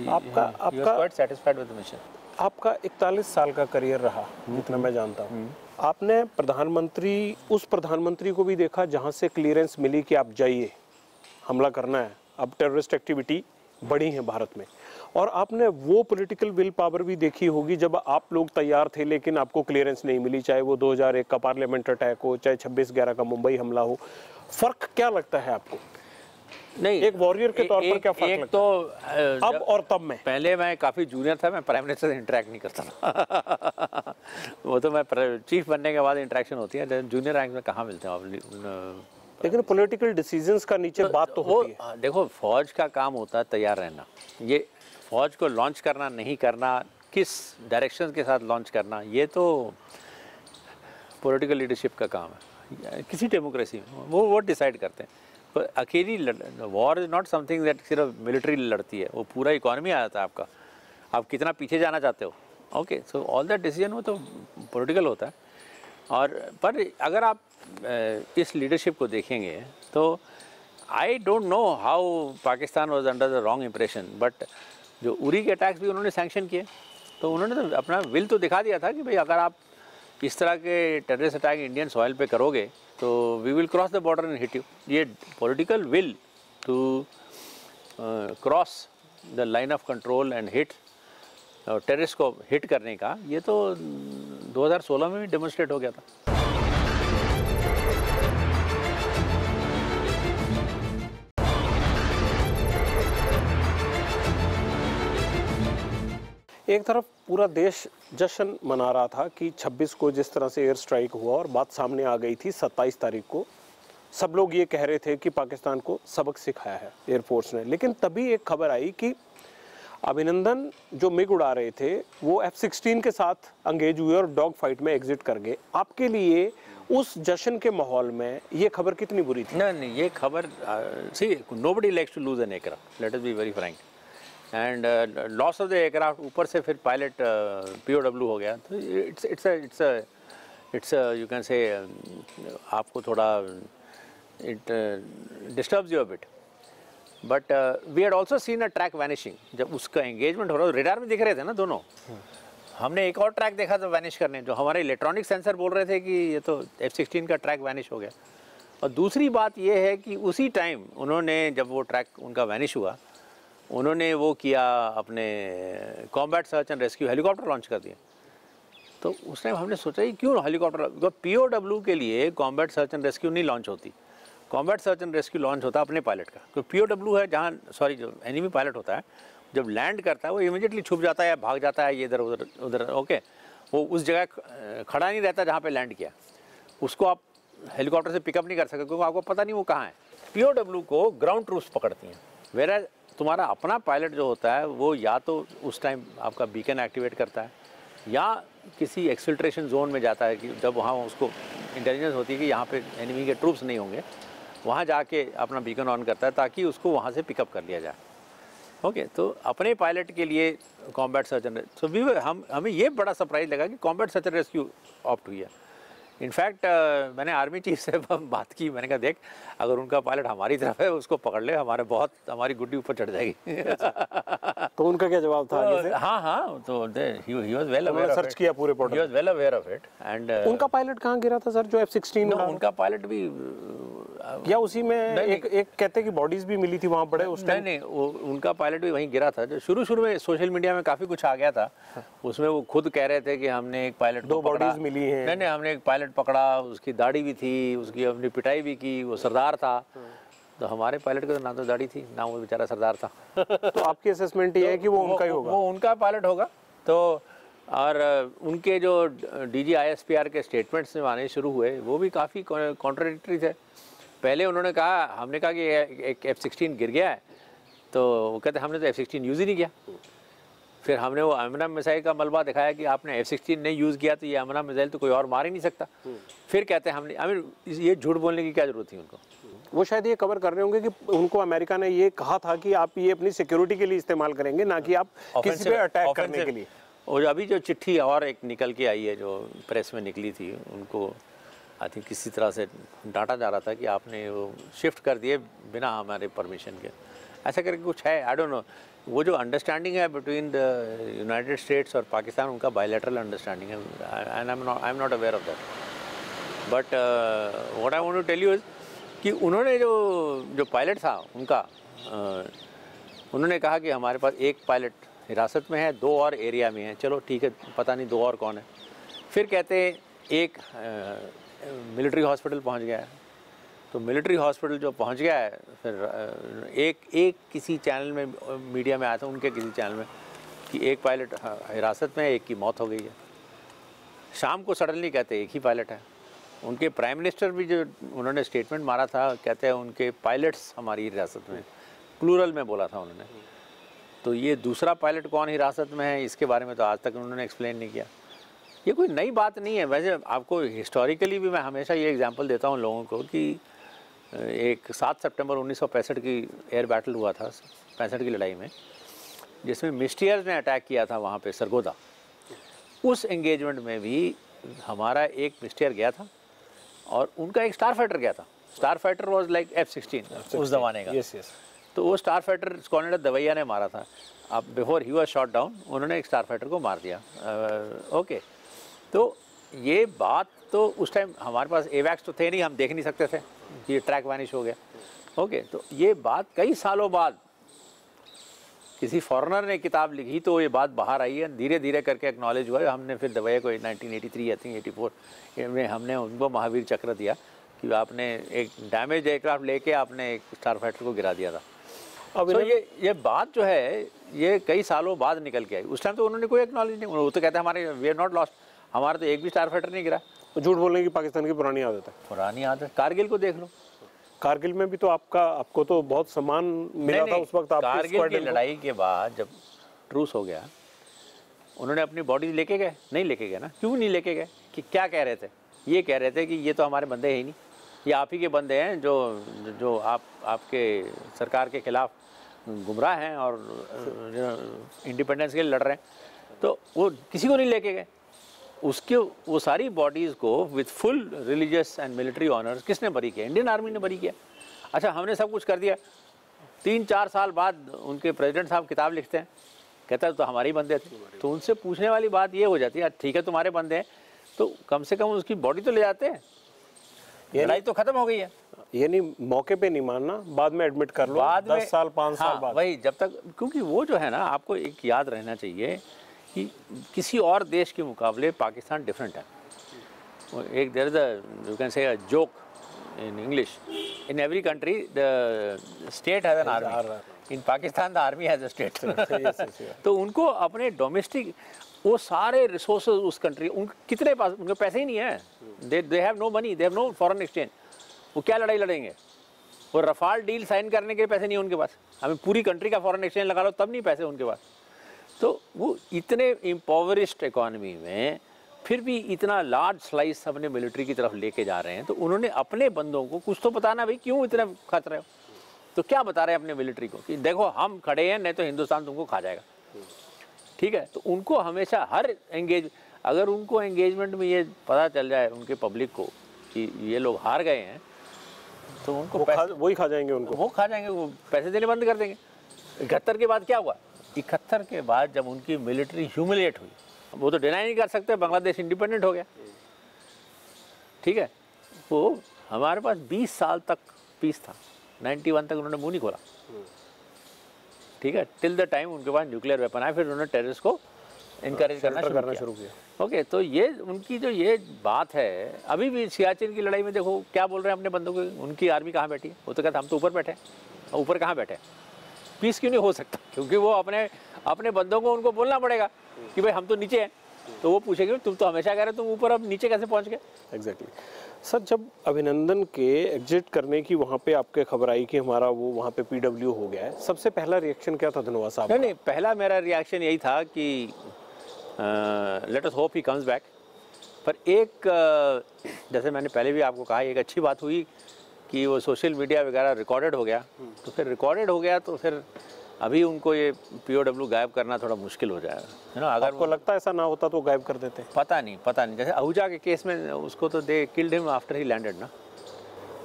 आपका quite satisfied with the mission. आपका 41 साल का करियर रहा, जितना मैं जानता हूँ। आपने उस प्रधानमंत्री को भी देखा जहाँ से क्लियरेंस मिली कि आप जाइए, हमला करना है, अब टेररिस्ट एक्टिविटी बढ़ी है भारत में, और आपने वो पॉलिटिकल विल पावर भी देखी होगी जब आप लोग तैयार थे लेकिन आपको क्लियरेंस नहीं मिली, चाहे वो 2001 का पार्लियामेंट अटैक हो, चाहे 26/11 का मुंबई हमला हो। फर्क क्या लगता है आपको? नहीं, एक वॉरियर के तौर पर क्या फर्क लगता है अब और तब में? पहले मैं काफ़ी जूनियर था, मैं प्राइम मिनिस्टर से इंटरेक्ट नहीं करता था। वो तो मैं चीफ बनने के बाद इंटरेक्शन होती है, जूनियर रैंक में कहाँ मिलते हैं आप। लेकिन पॉलिटिकल डिसीजंस का नीचे बात तो होती है। देखो, फौज का काम होता है तैयार रहना, ये फौज को लॉन्च करना नहीं करना किस डायरेक्शन के साथ लॉन्च करना, ये तो पॉलिटिकल लीडरशिप का काम है किसी डेमोक्रेसी में, वो डिसाइड करते हैं। पर अकेली war is not something that सिर्फ मिलिट्री लड़ती है, वो पूरा इकॉनमी आ जाता है आपका, आप कितना पीछे जाना चाहते हो। Okay, so all that decision वो तो पॉलिटिकल होता है। और पर अगर आप इस लीडरशिप को देखेंगे तो I don't know how Pakistan was under the wrong impression, but जो उरी के अटैक्स भी उन्होंने सैंक्शन किए, तो उन्होंने तो अपना विल तो दिखा दिया था कि भाई अगर आप इस तरह के टेररिस्ट अटैक इंडियन सॉइल पे करोगे तो we will cross the border and hit you. ये political will to cross the line of control and hit terrorist को हिट करने का, ये तो 2016 में भी डेमोन्स्ट्रेट हो गया था। एक तरफ पूरा देश जश्न मना रहा था कि 26 को जिस तरह से एयर स्ट्राइक हुआ और बात सामने आ गई थी 27 तारीख को, सब लोग ये कह रहे थे कि पाकिस्तान को सबक सिखाया है एयरफोर्स ने। लेकिन तभी एक खबर आई कि अभिनंदन जो मिग उड़ा रहे थे वो F-16 के साथ अंगेज हुए और डॉग फाइट में एग्जिट कर गए। आपके लिए उस जश्न के माहौल में ये खबर कितनी बुरी थी? नहीं, ये खबर see nobody likes to lose an aircraft, let us be very frank, and loss of the aircraft, ऊपर से फिर पायलट POW हो गया, तो इट्स यू कैन से आपको थोड़ा it disturbs you a bit. But we had also seen a track vanishing, जब उसका एंगेजमेंट हो रहा था, रेडार में दिख रहे थे ना दोनों, हमने एक और ट्रैक देखा था वैनिश करने, जो हमारे इलेक्ट्रॉनिक सेंसर बोल रहे थे कि ये तो F-16 का ट्रैक वैनिश हो गया। और दूसरी बात ये है कि उसी टाइम उन्होंने, जब वो ट्रैक उनका वैनिश हुआ, उन्होंने वो किया, अपने combat search and rescue helicopter launch कर दिया। तो उस टाइम हमने सोचा कि क्यों हेलीकॉप्टर, POW के लिए कॉम्बैट सर्च एंड रेस्क्यू नहीं लॉन्च होती, combat search and rescue launch होता अपने पायलट का। तो POW है जहाँ, सॉरी, जो एनिमी पायलट होता है जब लैंड करता है वो इमीडिएटली छुप जाता है या भाग जाता है, ये इधर उधर उधर, ओके, वो उस जगह खड़ा नहीं रहता जहाँ पे लैंड किया, उसको आप हेलीकॉप्टर से पिकअप नहीं कर सकते क्योंकि आपको पता नहीं वो कहाँ है। POW को ग्राउंड ट्रूप्स पकड़ती हैं, वेरा तुम्हारा अपना पायलट जो होता है वो या तो उस टाइम आपका बीकन एक्टिवेट करता है या किसी एक्सफिल्ट्रेशन जोन में जाता है कि जब वहाँ उसको इंटेलिजेंस होती है कि यहाँ पे एनिमी के ट्रूप्स नहीं होंगे, वहाँ जाके अपना बीकन ऑन करता है ताकि उसको वहाँ से पिकअप कर लिया जाए। ओके, तो अपने पायलट के लिए कॉम्बैट सर्च एंड रेस्क्यू, हमें ये बड़ा सरप्राइज लगा कि combat search and rescue opt हुई है। इनफैक्ट मैंने आर्मी चीफ से बात की, मैंने कहा देख, अगर उनका पायलट हमारी तरफ है उसको पकड़ ले, हमारी गुड्डी ऊपर चढ़ जाएगी। तो उनका क्या जवाब था आगे से? हाँ, तो he was well aware of search it. किया पूरे portal, He was well aware of it and उनका पायलट कहाँ गिरा था सर, जो F-16? उनका पायलट भी या उसी में एक कहते कि बॉडीज भी मिली थी वहाँ पड़े उस टाइम? नहीं, उनका पायलट भी वहीं गिरा था। जो शुरू में सोशल मीडिया में काफ़ी कुछ आ गया था, उसमें वो खुद कह रहे थे कि हमने एक पायलट, 2 बॉडीज मिली हैं। नहीं, हमने एक पायलट पकड़ा, उसकी दाढ़ी भी थी, उसकी अपनी पिटाई भी की, वो सरदार था। तो हमारे पायलट का ना तो दाढ़ी थी ना वो बेचारा सरदार था। तो आपकी असेसमेंट ये है कि वो उनका ही होगा? वो उनका पायलट होगा। तो और उनके जो DG ISPR के स्टेटमेंट्स आने शुरू हुए वो भी काफ़ी कॉन्ट्राडिक्टरी थे। पहले उन्होंने कहा, हमने कहा कि एक F-16 गिर गया है, तो वो कहते हमने तो F-16 यूज़ ही नहीं किया। फिर हमने वो अमना मिसाइल का मलबा दिखाया कि आपने F-16 नहीं यूज़ किया तो ये अमना मिसाइल तो कोई और मार ही नहीं सकता। फिर कहते हैं हमने, ये झूठ बोलने की क्या ज़रूरत थी उनको? वो शायद ये कवर कर रहे होंगे कि उनको अमेरिका ने ये कहा था कि आप ये अपनी सिक्योरिटी के लिए इस्तेमाल करेंगे, ना कि आप किसी पे अटैक करने के लिए। और अभी जो चिट्ठी और एक निकल के आई है, जो प्रेस में निकली थी, उनको आई थिंक किसी तरह से डांटा जा रहा था कि आपने वो शिफ्ट कर दिए बिना हमारे परमिशन के, ऐसा करके कुछ है, आई डोंट नो। वो जो अंडरस्टैंडिंग है बिटवीन द यूनाइटेड स्टेट्स और पाकिस्तान, उनका बायलैटरल अंडरस्टैंडिंग है, and I am not aware of that. But what I want to tell you is कि उन्होंने जो पायलट था उनका, उन्होंने कहा कि हमारे पास एक पायलट हिरासत में है, 2 और एरिया में है। चलो ठीक है, पता नहीं 2 और कौन है। फिर कहते एक मिलिट्री हॉस्पिटल पहुंच गया है। तो मिलिट्री हॉस्पिटल जो पहुंच गया है, फिर एक किसी चैनल में, मीडिया में आया था उनके किसी चैनल में, कि एक पायलट हिरासत में है, एक की मौत हो गई है। शाम को सडनली कहते एक ही पायलट है। उनके प्राइम मिनिस्टर भी जो उन्होंने स्टेटमेंट मारा था, कहते हैं उनके पायलट्स हमारी हिरासत में, प्लूरल में बोला था उन्होंने। तो ये दूसरा पायलट कौन हिरासत में है, इसके बारे में तो आज तक उन्होंने एक्सप्लेन नहीं किया। ये कोई नई बात नहीं है। वैसे आपको हिस्टोरिकली भी मैं हमेशा ये एग्जांपल देता हूँ लोगों को कि एक 7 सितंबर 1965 की एयर बैटल हुआ था, 65 की लड़ाई में, जिसमें मिस्टियर्स ने अटैक किया था वहाँ पे सरगोदा। उस एंगेजमेंट में भी हमारा एक मिस्टियर गया था और उनका एक स्टार फाइटर गया था। Star fighter was like F-16 उस ज़माने का। Yes yes. तो वो स्टार फाइटर कॉर्नेल दवैया ने मारा था। अब before he was shot down उन्होंने एक स्टार फाइटर को मार दिया। ओके, तो ये बात तो उस टाइम हमारे पास एवैक्स तो थे नहीं, हम देख नहीं सकते थे कि ये ट्रैक वैनिश हो गया। ओके, तो ये बात कई सालों बाद किसी फॉरेनर ने किताब लिखी तो ये बात बाहर आई है, धीरे धीरे करके एक्नॉलेज हुआ। हमने फिर दवैया को 1983 आई थिंक 84 में हमने उनको महावीर चक्र दिया कि आपने एक डैमेज एयरक्राफ्ट लेके आपने एक स्टार फाइटर को गिरा दिया था। अब तो ये बात जो है ये कई सालों बाद निकल के आई। उस टाइम तो उन्होंने कोई एक्नॉलेज नहीं, वो तो कहते हैं हमारे वी आर नॉट लॉस्ट, हमारा तो एक भी स्टार फाइटर नहीं गिरा। तो झूठ बोलने की पाकिस्तान की पुरानी आदत है। पुरानी आदत, कारगिल को देख लो। कारगिल में भी तो आपको तो बहुत सम्मान मिला था उस वक्त। कारगिल की लड़ाई के बाद जब ट्रूस हो गया, उन्होंने अपनी बॉडी लेके गए? नहीं लेके गए ना। क्यों नहीं लेके गए? कि क्या कह रहे थे? ये कह रहे थे कि ये तो हमारे बंदे हैं ही नहीं, ये आप ही के बंदे हैं जो आपके सरकार के खिलाफ गुमराह हैं और इंडिपेंडेंस के लिए लड़ रहे हैं। तो वो किसी को नहीं लेके गए। उसके वो सारी बॉडीज़ को with full religious and military honours किसने बरी किया? इंडियन आर्मी ने बरी किया। अच्छा, हमने सब कुछ कर दिया। 3-4 साल बाद उनके प्रेसिडेंट साहब किताब लिखते हैं, कहता है तो हमारे ही बंदे थे। तो उनसे पूछने वाली बात ये हो जाती है, ठीक है तुम्हारे बंदे हैं तो कम से कम उसकी बॉडी तो ले जाते हैं। लड़ाई तो खत्म हो गई है। ये नहीं मौके पे नहीं मानना, बाद में एडमिट कर लो, बाद 10 साल 5 साल बाद। वही जब तक, क्योंकि वो जो है ना, आपको एक याद रहना चाहिए कि किसी और देश के मुकाबले पाकिस्तान डिफरेंट है। एक there is a you can say a joke in English, in every country the state has an army, in Pakistan the army has a state. तो उनको अपने डोमेस्टिक वो सारे रिसोर्सेज उस कंट्री, उन कितने पास उनके पैसे ही नहीं है। They have no money, they have no foreign exchange. वो क्या लड़ाई लड़ेंगे? वो रफाल डील साइन करने के पैसे नहीं उनके पास। हमें पूरी कंट्री का फॉरेन एक्सचेंज लगा लो तब नहीं पैसे उनके पास। तो वो इतने इम्पोवरिश्ड इकोनॉमी में फिर भी इतना लार्ज स्लाइस अपने मिलिट्री की तरफ लेके जा रहे हैं। तो उन्होंने अपने बंदों को कुछ तो बताना, भाई क्यों इतने खत रहे हो? तो क्या बता रहे हैं अपने मिलिट्री को कि देखो हम खड़े हैं, नहीं तो हिंदुस्तान तुमको खा जाएगा। ठीक है, तो उनको हमेशा हर अगर उनको एंगेजमेंट में ये पता चल जाए उनके पब्लिक को कि ये लोग हार गए हैं, तो उनको वही खा जाएंगे, वो खा जाएंगे, वो पैसे देने बंद कर देंगे। 71 के बाद क्या हुआ? 71 के बाद जब उनकी मिलिट्री ह्यूमिलिएट हुई, वो तो डिनाई नहीं कर सकते, बांग्लादेश इंडिपेंडेंट हो गया। ठीक है, वो हमारे पास 20 साल तक पीस था, 91 तक उन्होंने मुंह नहीं खोला। ठीक है, टिल द टाइम उनके पास न्यूक्लियर वेपन आए, फिर उन्होंने टेररिस्ट को इनकरेज करना शुरू किया। ओके, तो ये उनकी जो ये बात है, अभी भी सियाचिन की लड़ाई में देखो क्या बोल रहे हैं अपने बंदों को, उनकी आर्मी कहाँ बैठी है? वो तो कहते हम तो ऊपर बैठे हैं। और ऊपर कहाँ बैठे? पीस क्यों नहीं हो सकता? क्योंकि वो अपने बंदों को उनको बोलना पड़ेगा कि भाई हम तो नीचे हैं। तो वो पूछेंगे तुम तो हमेशा कह रहे तुम ऊपर, अब नीचे कैसे पहुँच गए? एग्जैक्टली सर, जब अभिनंदन के एग्जिट करने की वहाँ पे आपके खबर आई कि हमारा वो वहाँ पे PW हो गया है, सबसे पहला रिएक्शन क्या था धनोआ साहब? नहीं, पहला मेरा रिएक्शन यही था कि let us hope he comes back. पर एक जैसे मैंने पहले भी आपको कहा, एक अच्छी बात हुई कि वो सोशल मीडिया वगैरह रिकॉर्डेड हो गया। तो फिर रिकॉर्डेड हो गया तो फिर अभी उनको ये POW गायब करना थोड़ा मुश्किल हो जाएगा, है ना। अगर आपको लगता है ऐसा ना होता तो गायब कर देते? पता नहीं। जैसे आहूजा के केस में उसको तो they killed him after he landed ना,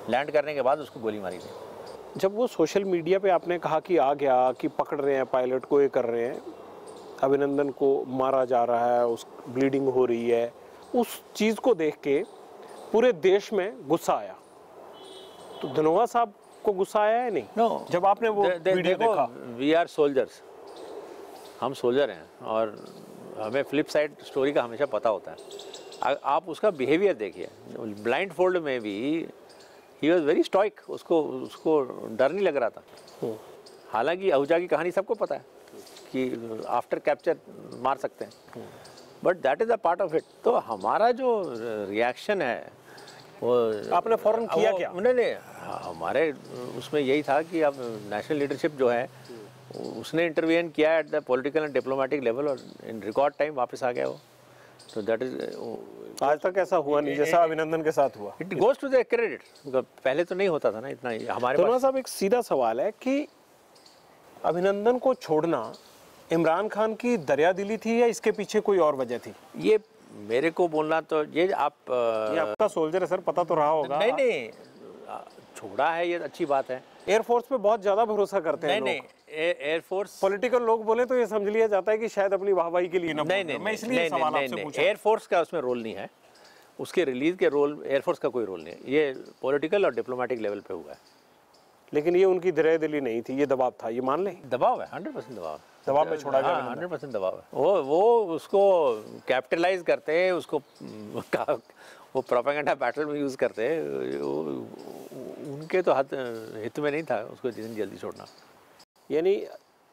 लैंड करने के बाद उसको गोली मारी गई। जब वो सोशल मीडिया पे आपने कहा कि आ गया कि पकड़ रहे हैं पायलट को, ये कर रहे हैं, अभिनंदन को मारा जा रहा है, उस ब्लीडिंग हो रही है, उस चीज़ को देख के पूरे देश में गुस्सा आया। तो धनोआ साहब को गुस्सा आया है नहीं? नो, जब आपने वो वीडियो देखा? वी आर सोल्जर्स, हम सोल्जर हैं और हमें फ्लिप साइड स्टोरी का हमेशा पता होता है। आप उसका बिहेवियर देखिए, ब्लाइंड फोल्ड में भी ही वॉज वेरी स्टॉइक, उसको डर नहीं लग रहा था। हालांकि आहूजा की कहानी सबको पता है कि आफ्टर कैप्चर मार सकते हैं, but that is a part of it. तो हमारा जो रिएक्शन है वो आपने फौरन किया क्या? नहीं, हमारे उसमें यही था कि अब नेशनल लीडरशिप जो है उसने इंटरवेन किया at the political and diplomatic level और इन रिकॉर्ड टाइम वापस आ गया वो। तो दैट इज आज तक ऐसा हुआ नहीं जैसा अभिनंदन के साथ हुआ। It goes to the credit, पहले तो नहीं होता था ना इतना हमारे धनोआ पास। साहब, एक सीधा सवाल है कि अभिनंदन को छोड़ना इमरान खान की दरियादिली थी या इसके पीछे कोई और वजह थी? ये मेरे को बोलना तो ये आप ये आपका सोल्जर है सर, पता तो रहा होगा। नहीं नहीं, छोड़ा है ये अच्छी बात है। एयरफोर्स पे बहुत ज्यादा भरोसा करते हैं नहीं लोग। नहीं, एयरफोर्स पॉलिटिकल लोग बोले तो ये समझ लिया जाता है कि शायद अपनी वाहवाही के लिए ना बोल नहीं रहे नहीं हो। मैं नहीं इसलिए नहीं सवाल नहीं आपसे नहीं, पूछा। एयरफोर्स का उसमें रोल नहीं है, उसके रिलीज के रोल एयरफोर्स का कोई रोल नहीं है, ये पॉलिटिकल और डिप्लोमेटिक लेवल पे हुआ है। लेकिन ये उनकी दरियादिली नहीं थी, ये दबाव था, ये मान लें। दबाव है, 100% दबाव है। दबाव में छोड़ा गया। 100% दबाव है। वो उसको कैपिटलाइज करते हैं, उसको वो प्रोपेगेंडा बैटल में यूज़ करते हैं। उनके तो हित में नहीं था उसको इतनी जल्दी छोड़ना। यानी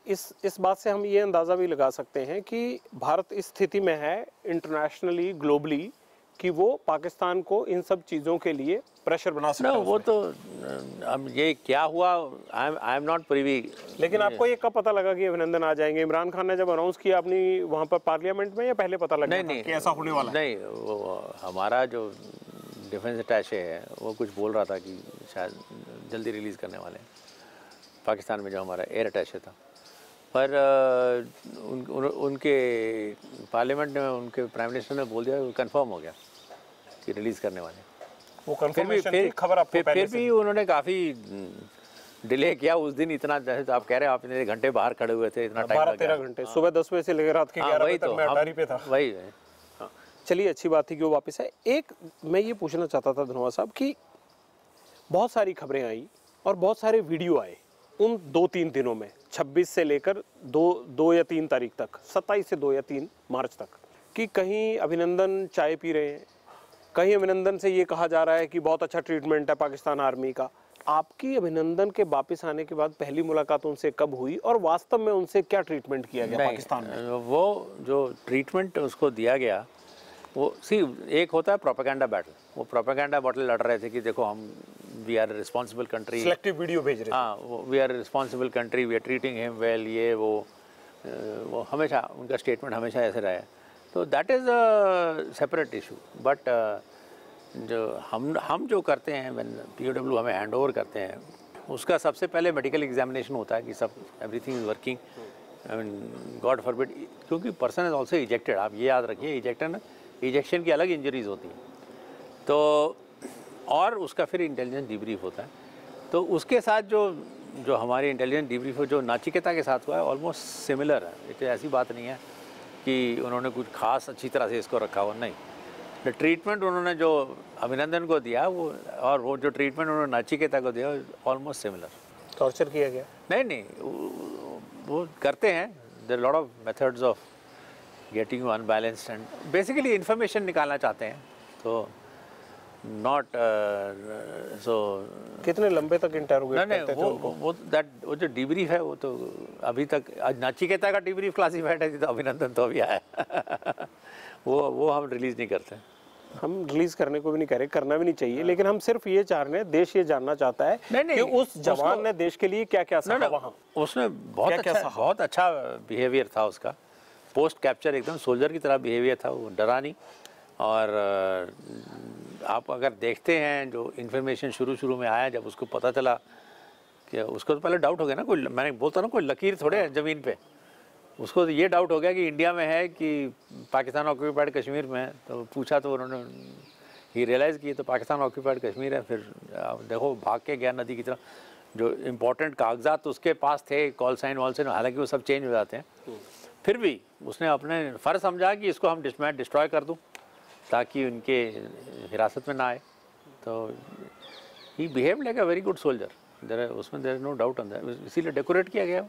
इस बात से हम ये अंदाज़ा भी लगा सकते हैं कि भारत इस स्थिति में है इंटरनेशनली, ग्लोबली, कि वो पाकिस्तान को इन सब चीज़ों के लिए प्रेशर बना सकता है। वो तो अब ये क्या हुआ, आई एम नॉट प्रिवी। लेकिन आपको ये कब पता लगा कि अभिनंदन आ जाएंगे? इमरान खान ने जब अनाउंस किया अपनी वहाँ पर पार्लियामेंट में, या पहले पता लगा था कि ऐसा होने वाला है? नहीं, वो हमारा जो डिफेंस अटैचे है वो कुछ बोल रहा था कि शायद जल्दी रिलीज़ करने वाले हैं पाकिस्तान में, जो हमारा एयर अटैचे था। पर उनके पार्लियामेंट में उनके प्राइम मिनिस्टर ने बोल दिया, कंफर्म हो गया कि रिलीज़ करने वाले। वो कंफर्मेशन थी, खबर आपको पहले फिर भी उन्होंने काफ़ी डिले किया उस दिन इतना, जैसे तो आप कह रहे हैं, आप इतने घंटे बाहर खड़े हुए थे, इतना टाइम 12-13 घंटे, सुबह 10 बजे से लेकर रात के 11 बजे तक मैं अटारी पे था। वही चलिए, अच्छी बात थी कि वो वापस है। एक मैं ये पूछना चाहता था धनोआ साहब कि बहुत सारी खबरें आई और बहुत सारे वीडियो आए उन 2-3 दिनों में, 26 से लेकर 2 या 3 तारीख तक, 27 से 2 या 3 मार्च तक, कि कहीं अभिनंदन चाय पी रहे हैं, कहीं अभिनंदन से ये कहा जा रहा है कि बहुत अच्छा ट्रीटमेंट है पाकिस्तान आर्मी का। आपकी अभिनंदन के वापस आने के बाद पहली मुलाकात उनसे कब हुई और वास्तव में उनसे क्या ट्रीटमेंट किया गया पाकिस्तान में? वो जो ट्रीटमेंट उसको दिया गया, वो एक होता है प्रोपेगेंडा बैटल। वो प्रोपेगेंडा बैटल लड़ रहे थे कि देखो हम we are responsible country, selective video भेज रहे थे। हाँ, we are responsible country, we are treating him well, ये वो हमेशा उनका स्टेटमेंट हमेशा ऐसे रहा है। तो that is a separate issue. But जो हम जो करते हैं, व्हेन पीओडब्ल्यू हमें हैंड ओवर करते हैं, उसका सबसे पहले मेडिकल एग्जामिनेशन होता है कि सब everything is working, I mean God forbid, क्योंकि पर्सन इज ऑल्सो इजेक्टेड। आप ये याद रखिए, इजेक्शन की अलग इंजरीज होती हैं। तो और उसका फिर इंटेलिजेंस डिब्रीफ होता है। तो उसके साथ जो हमारी इंटेलिजेंस डिब्रीफ जो नाचिकेता के साथ हुआ है, ऑलमोस्ट सिमिलर है। ये ऐसी बात नहीं है कि उन्होंने कुछ खास अच्छी तरह से इसको रखा हो, नहीं। द ट्रीटमेंट उन्होंने जो अभिनंदन को दिया वो, और वो जो ट्रीटमेंट उन्होंने नाचिकेता को दिया, ऑलमोस्ट सिमिलर। टॉर्चर किया गया? नहीं, वो करते हैं, there lot of methods of getting you unbalanced and basically information निकालना चाहते हैं। तो नॉट सो कितने लंबे तक इंटरोगेट करते थे उनको? वो जो डिब्रीफ है वो तो अभी तक, आज नाचिकेता का डिब्रीफ क्लासिफाइड है, तो अभिनंदन तो अभी आया वो हम रिलीज नहीं करते। हम रिलीज करने को भी नहीं कह रहे, करना भी नहीं चाहिए, लेकिन हम सिर्फ ये चाह रहे हैं, देश ये जानना चाहता है कि उस जवान ने देश के लिए क्या क्या सहा वहाँ। उसने बहुत अच्छा बिहेवियर था उसका, पोस्ट कैप्चर एकदम सोल्जर की तरह बिहेवियर था, वो डरा नहीं। और आप अगर देखते हैं जो इन्फॉर्मेशन शुरू में आया, जब उसको पता चला कि उसको तो पहले डाउट हो गया ना, कोई, मैंने बोलता ना, कोई लकीर थोड़े है ज़मीन पे, उसको तो ये डाउट हो गया कि इंडिया में है कि पाकिस्तान ऑक्यूपाइड कश्मीर में है। तो पूछा तो उन्होंने ही रियलाइज़ किया तो पाकिस्तान ऑक्यूपाइड कश्मीर है। फिर देखो भाग के गया नदी की तरफ, जो इम्पोर्टेंट कागजात उसके पास थे, कॉल साइन वॉल साइन, हालांकि वो सब चेंज हो जाते हैं, फिर भी उसने अपने फ़र्ज समझा कि इसको हम डिस्ट्रॉय कर दूँ ताकि उनके हिरासत में ना आए। तो he behave like a very good soldier, उसमें there is no doubt on that, इसीलिए डेकोरेट किया गया।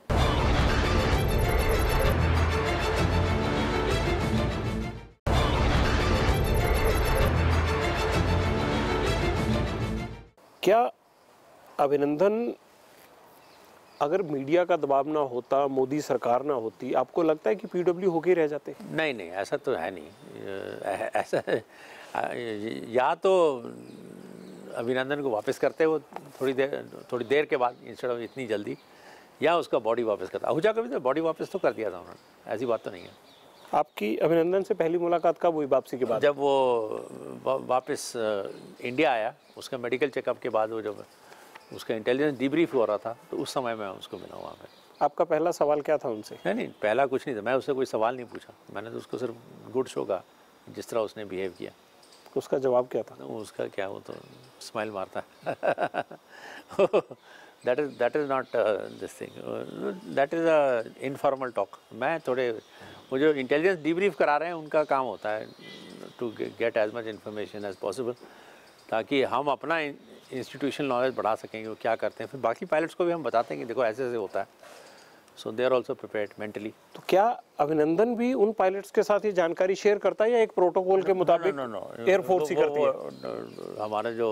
क्या अभिनंदन, अगर मीडिया का दबाव ना होता, मोदी सरकार ना होती, आपको लगता है कि पीडब्ल्यू होके रह जाते? नहीं, ऐसा तो है नहीं। ऐसा या तो अभिनंदन को वापस करते वो थोड़ी देर के बाद, इंस्टेड ऑफ इतनी जल्दी, या उसका बॉडी वापस करता। आहूजा का भी तो बॉडी वापस तो कर दिया था उन्होंने, ऐसी बात तो नहीं है। आपकी अभिनंदन से पहली मुलाकात कब हुई वापसी के बाद? जब वो वापस इंडिया आया, उसका मेडिकल चेकअप के बाद वो जब उसका इंटेलिजेंस डीब्रीफ हो रहा था, तो उस समय मैं उसको मिला वहाँ पे। आपका पहला सवाल क्या था उनसे? नहीं, पहला कुछ नहीं था, मैं उससे कोई सवाल नहीं पूछा, मैंने तो उसको सिर्फ गुड शो कहा, जिस तरह उसने बिहेव किया। उसका जवाब क्या था? उसका क्या, वो तो स्माइल मारता है। That is not this thing, that is a informal talk. मैं थोड़े, वो जो इंटेलिजेंस डीब्रीफ करा रहे हैं उनका काम होता है to get as much information as possible, ताकि हम अपना इंस्टीट्यूशनल नॉलेज बढ़ा सकेंगे वो क्या करते हैं। फिर बाकी पायलट्स को भी हम बताते हैं कि देखो ऐसे ऐसे होता है, so they are also prepared mentally. तो क्या अभिनंदन भी उन पायलट्स के साथ ये जानकारी शेयर करता है या एक प्रोटोकॉल के मुताबिक एयरफोर्स ही करती है? हमारा जो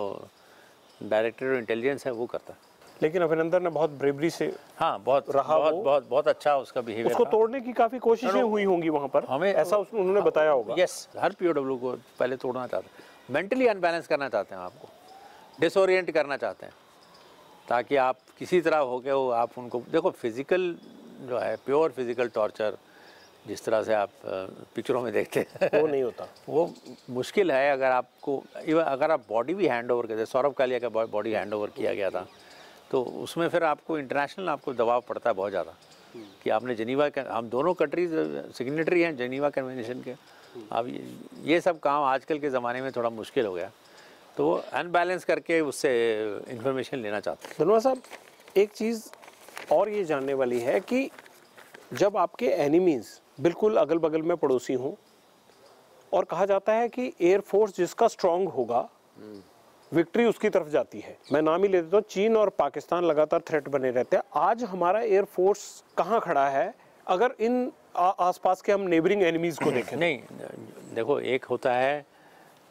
डायरेक्टर इंटेलिजेंस है वो करता है। लेकिन अभिनंदन ने बहुत ब्रेवरी से हाँ, बहुत अच्छा उसका बिहेवियर। उसको तोड़ने की काफी कोशिशें हुई होंगी वहाँ पर, हमें ऐसा उन्होंने बताया होगा। यस, हर पीओडब्ल्यू को पहले तोड़ना चाहते हैं, मेंटली अनबैलेंस करना चाहते हैं, आपको डिसोरिएंट करना चाहते हैं, ताकि आप किसी तरह हो गए हो, आप उनको देखो। फिजिकल जो है, प्योर फिजिकल टॉर्चर जिस तरह से आप पिक्चरों में देखते हैं वो नहीं होता, वो मुश्किल है। अगर आपको इवन अगर आप बॉडी भी हैंड ओवर करते, सौरभ कालिया का बॉडी हैंड ओवर किया गया था, तो उसमें फिर आपको इंटरनेशनल आपको दबाव पड़ता है बहुत ज़्यादा कि आपने जेनीवा, हम दोनों कंट्रीज सिग्नेटरी हैं जेनीवा कन्वेंशन के। अब ये सब काम आजकल के ज़माने में थोड़ा मुश्किल हो गया, तो वो अनबैलेंस करके उससे इंफॉर्मेशन लेना चाहते हैं। धनवा साहब, एक चीज़ और ये जानने वाली है कि जब आपके एनिमीज़ बिल्कुल अगल बगल में पड़ोसी हों और कहा जाता है कि एयरफोर्स जिसका स्ट्रांग होगा विक्ट्री उसकी तरफ जाती है। मैं नाम ही ले देता हूँ, चीन और पाकिस्तान लगातार थ्रेट बने रहते हैं। आज हमारा एयरफोर्स कहाँ खड़ा है अगर इन आसपास के हम नेबरिंग एनिमीज़ को देखें? नहीं, देखो, एक होता है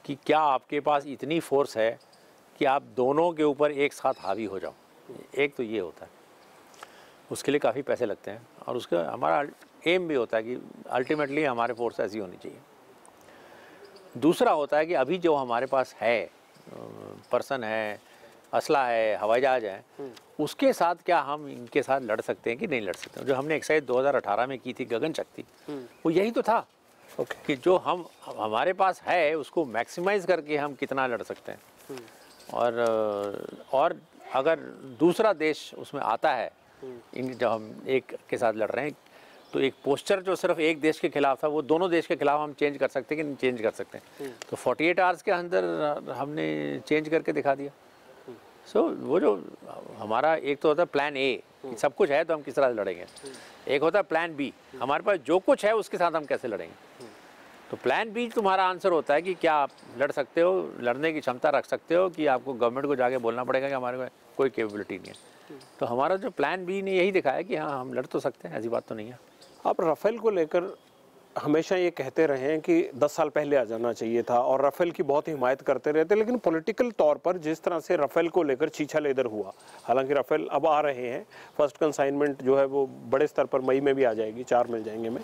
कि क्या आपके पास इतनी फोर्स है कि आप दोनों के ऊपर एक साथ हावी हो जाओ, एक तो ये होता है। उसके लिए काफ़ी पैसे लगते हैं और उसका हमारा एम भी होता है कि अल्टीमेटली हमारे फोर्स ऐसी होनी चाहिए। दूसरा होता है कि अभी जो हमारे पास है, पर्सन है, असला है, हवाई जहाज है, उसके साथ क्या हम इनके साथ लड़ सकते हैं कि नहीं लड़ सकते। जो हमने एक्सरसाइज 2018 में की थी गगन शक्ति, वो यही तो था कि जो हमारे पास है उसको मैक्सिमाइज करके हम कितना लड़ सकते हैं। और अगर दूसरा देश उसमें आता है, जब हम एक के साथ लड़ रहे हैं, तो एक पोस्चर जो सिर्फ एक देश के खिलाफ था वो दोनों देश के खिलाफ हम चेंज कर सकते हैं कि नहीं चेंज कर सकते हैं। तो 48 आवर्स के अंदर हमने चेंज करके दिखा दिया। सो वो जो हमारा एक तो होता है प्लान ए, सब कुछ है तो हम किस तरह से लड़ेंगे, एक होता है प्लान बी, हमारे पास जो कुछ है उसके साथ हम कैसे लड़ेंगे। तो प्लान बी तुम्हारा आंसर होता है कि क्या आप लड़ सकते हो, लड़ने की क्षमता रख सकते हो, कि आपको गवर्नमेंट को जाके बोलना पड़ेगा कि हमारे को कोई कैपेबिलिटी नहीं है। तो हमारा जो प्लान बी ने यही दिखाया कि हाँ, हम लड़ तो सकते हैं, ऐसी बात तो नहीं है। आप राफेल को लेकर हमेशा ये कहते रहे हैं कि 10 साल पहले आ जाना चाहिए था और राफेल की बहुत हिमायत करते रहते, लेकिन पॉलिटिकल तौर पर जिस तरह से राफेल को लेकर छीछा लेदर हुआ, हालांकि राफेल अब आ रहे हैं, फर्स्ट कंसाइनमेंट जो है वो बड़े स्तर पर मई में भी आ जाएगी, 4 मिल जाएंगे में।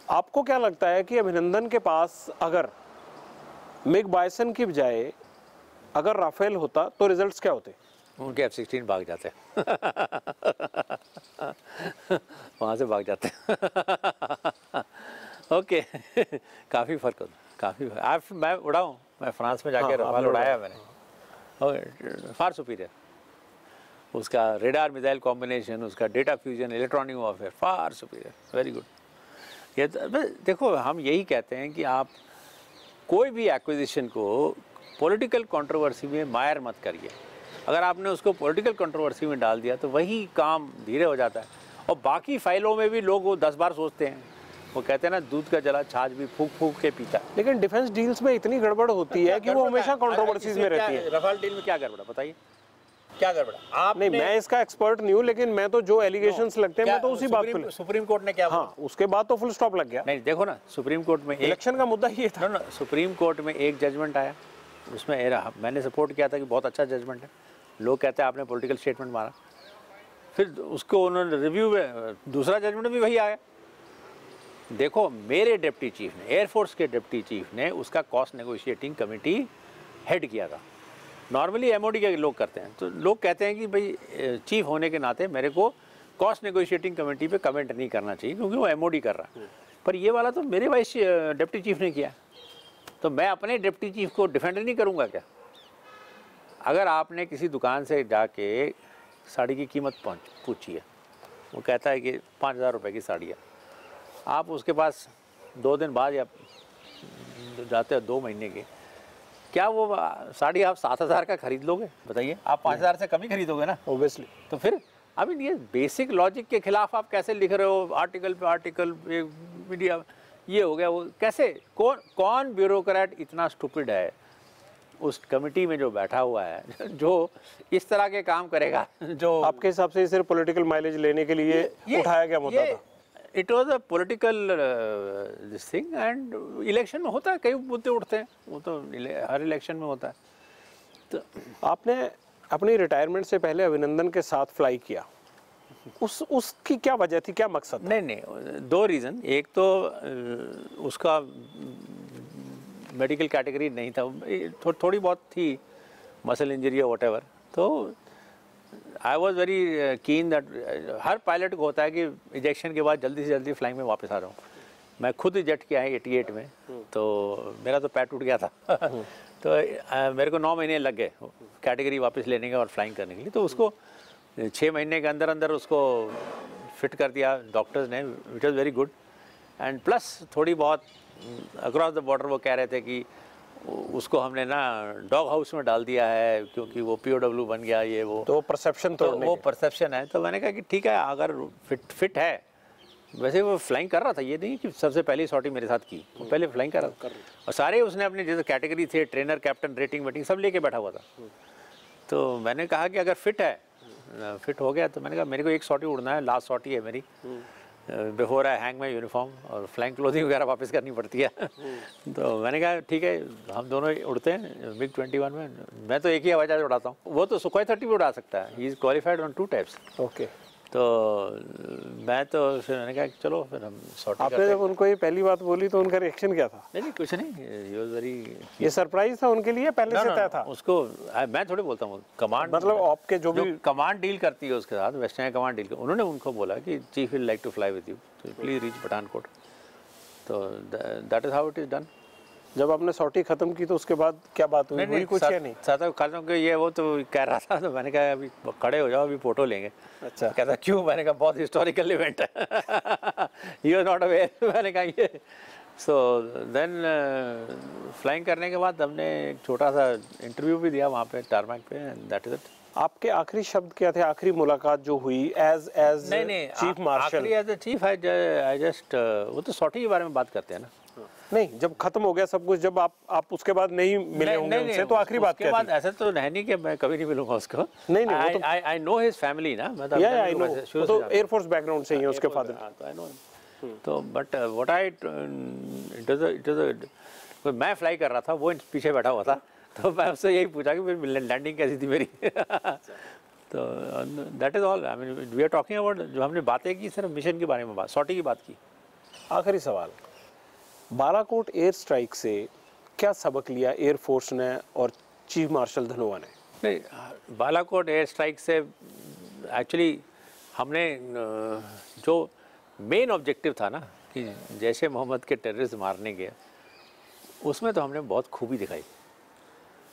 आपको क्या लगता है कि अभिनंदन के पास अगर मिग बाइसन की बजाय अगर राफेल होता तो रिजल्ट्स क्या होते? उनके F-16 भाग जाते वहाँ से भाग जाते ओके काफ़ी फ़र्क होता, काफ़ी। मैं उड़ाऊँ, मैं फ्रांस में जाके रफाल उड़ाया मैंने, ओके, फार सुपीरियर। उसका रेडार मिसाइल कॉम्बिनेशन, उसका data fusion, electronic warfare, far superior, very good. ये देखो, हम यही कहते हैं कि आप कोई भी एक्विजिशन को पॉलिटिकल कंट्रोवर्सी में मायर मत करिए। अगर आपने उसको पॉलिटिकल कंट्रोवर्सी में डाल दिया तो वही काम धीरे हो जाता है। और बाकी फाइलों में भी लोग वो 10 बार सोचते हैं, वो कहते हैं ना, दूध का जला छाछ भी फूक फूक के पीता। लेकिन डिफेंस डील्स में इतनी गड़बड़ होती है कि वो हमेशा कंट्रोवर्सीज में रहती है। रफाल डील में क्या गड़बड़ा, बताइए क्या गड़बड़ा? आप नहीं, मैं इसका एक्सपर्ट नहीं हूँ, लेकिन मैं तो जो एलिगेशंस लगते हैं मैं तो उसी बात पे। सुप्रीम कोर्ट ने क्या बोला? हाँ, उसके बाद तो फुल स्टॉप लग गया। नहीं, देखो ना, सुप्रीम कोर्ट में इलेक्शन का मुद्दा ये था ना, सुप्रीम कोर्ट में एक जजमेंट आया, उसमें मैंने सपोर्ट किया था कि बहुत अच्छा जजमेंट है। लोग कहते हैं आपने पॉलिटिकल स्टेटमेंट मारा, फिर उसको उन्होंने रिव्यू में दूसरा जजमेंट भी वही आया। देखो, मेरे डिप्टी चीफ ने, एयरफोर्स के डिप्टी चीफ ने उसका कॉस्ट नेगोशिएटिंग कमेटी हेड किया था। नॉर्मली एमओडी के लोग करते हैं, तो लोग कहते हैं कि भाई चीफ होने के नाते मेरे को कॉस्ट नेगोशिएटिंग कमेटी पे कमेंट नहीं करना चाहिए क्योंकि वो एमओडी कर रहा है। पर ये वाला तो मेरे वाइस डिप्टी चीफ ने किया, तो मैं अपने डिप्टी चीफ को डिफेंड नहीं करूँगा क्या? अगर आपने किसी दुकान से जाके साड़ी की कीमत पूछी है, वो कहता है कि 5,000 रुपये की साड़ी है, आप उसके पास 2 दिन बाद या जाते हो 2 महीने के, क्या वो साड़ी आप 7,000 का खरीद लोगे? बताइए, आप 5,000 से कम ही खरीदोगे ना ऑब्वियसली। तो फिर अभी ये बेसिक लॉजिक के खिलाफ आप कैसे लिख रहे हो? आर्टिकल पे आर्टिकल, मीडिया ये हो गया, वो कैसे? कौन ब्यूरोक्रेट इतना स्टूपिड है उस कमेटी में जो बैठा हुआ है जो इस तरह के काम करेगा? जो आपके हिसाब से सिर्फ पॉलिटिकल माइलेज लेने के लिए उठाया गया मुद्दा था? It was a political this thing, and election में होता है, कई मुद्दे उठते हैं, वो तो हर इलेक्शन में होता है। तो आपने अपनी रिटायरमेंट से पहले अभिनंदन के साथ फ्लाई किया, उसकी क्या वजह थी, क्या मकसद था? नहीं, 2 रीज़न। एक तो उसका मेडिकल कैटेगरी नहीं था, थोड़ी बहुत थी, मसल इंजरी या व्हाटएवर। तो I was very keen that, her pilot को होता है कि इजेक्शन के बाद जल्दी से जल्दी फ्लाइंग में वापस आ रहा हूँ। मैं खुद इजेक्ट किया है 88 में, तो मेरा तो पैर टूट गया था तो मेरे को 9 महीने लग गए कैटेगरी वापस लेने के और फ्लाइंग करने के लिए। तो उसको 6 महीने के अंदर अंदर उसको फिट कर दिया डॉक्टर्स ने, which was very good. And plus थोड़ी बहुत अक्रॉस द बॉर्डर वो कह रहे थे कि उसको हमने ना डॉग हाउस में डाल दिया है क्योंकि वो POW बन गया, ये वो। तो परसेप्शन, तो वो परसेप्शन है। तो मैंने कहा कि ठीक है, अगर फिट है, वैसे वो फ्लाइंग कर रहा था, ये नहीं कि सबसे पहली सॉटी मेरे साथ की, वो पहले फ्लाइंग कर रहा था। और सारे उसने अपने जैसे कैटेगरी थे, ट्रेनर, कैप्टन, रेटिंग वेटिंग सब लेके बैठा हुआ था। तो मैंने कहा कि अगर फिट है, फिट हो गया, तो मैंने कहा मेरे को एक सॉटी उड़ना है, लास्ट सॉटी है मेरी, before I hang my uniform, और फ्लाइंग क्लोथिंग वगैरह वापस करनी पड़ती है तो मैंने कहा ठीक है, हम दोनों उड़ते हैं MiG-21 में। मैं तो एक ही हवाई जहाज उड़ाता हूँ, वो तो सुखोई 30 भी उड़ा सकता है। He is qualified on 2 types. Okay. तो मैं तो फिर मैंने कहा चलो फिर हम सॉर्ट। आपने जब उनको ये पहली बात बोली तो उनका रिएक्शन क्या था? नहीं कुछ नहीं, ही वाज वेरी, ये सरप्राइज था उनके लिए, पहले से तय था? उसको मैं थोड़ी बोलता हूँ, कमांड, मतलब आपके जो भी कमांड डील करती है उसके साथ, वेस्टर्न कमांड डील, उन्होंने उनको बोला कि chief will like to fly with you, तो प्लीज रीच पठानकोट। तो that is how it is done. जब आपने सॉटी खत्म की तो उसके बाद क्या बात हुई? नहीं, कुछ है नहीं। साथ खत्म के ये वो तो कह रहा था, तो मैंने कहा अभी खड़े हो जाओ, अभी फोटो लेंगे। अच्छा। कहता क्यों? मैंने कहा बहुत हिस्टोरिकल इवेंट है यू आर नॉट अवेयर। मैंने कहा ये। सो देन फ्लाइंग करने के बाद हमने एक छोटा सा इंटरव्यू भी दिया वहाँ पे टारमैक पे, एंड दैट इज इट। आपके आखिरी शब्द क्या थे? आखिरी मुलाकात जो हुई एज चीफ मार्शल? आखिरी एज चीफ आई जस्ट, वो तो सॉटी के बारे में बात करते हैं ना। नहीं, जब खत्म हो गया सब कुछ, जब आप उसके बाद नहीं मिले होंगे उनसे, तो आखिरी बात क्या थी? ऐसा तो है नहीं कि मैं कभी नहीं मिलूंगा उसको। नहीं, आई नो हिज फैमिली ना, मतलब आई नो, तो एयरफोर्स बैकग्राउंड से ही है उसके फादर। तो आई नो। तो but what I it was मैं फ्लाई कर रहा था, वो पीछे बैठा हुआ था, तो मैं उससे यही पूछा कि फिर लैंडिंग कैसी थी मेरी तो that is all. I mean we are talking about, जो हमने बातें की सिर्फ मिशन के बारे में, बात सॉटी की बात की। आखिरी सवाल, बालाकोट एयर स्ट्राइक से क्या सबक लिया एयरफोर्स ने और चीफ मार्शल धनोआ ने? नहीं, बालाकोट एयर स्ट्राइक से एक्चुअली हमने जो मेन ऑब्जेक्टिव था ना कि जैसे मोहम्मद के टेररिस्ट मारने के, उसमें तो हमने बहुत खूबी दिखाई।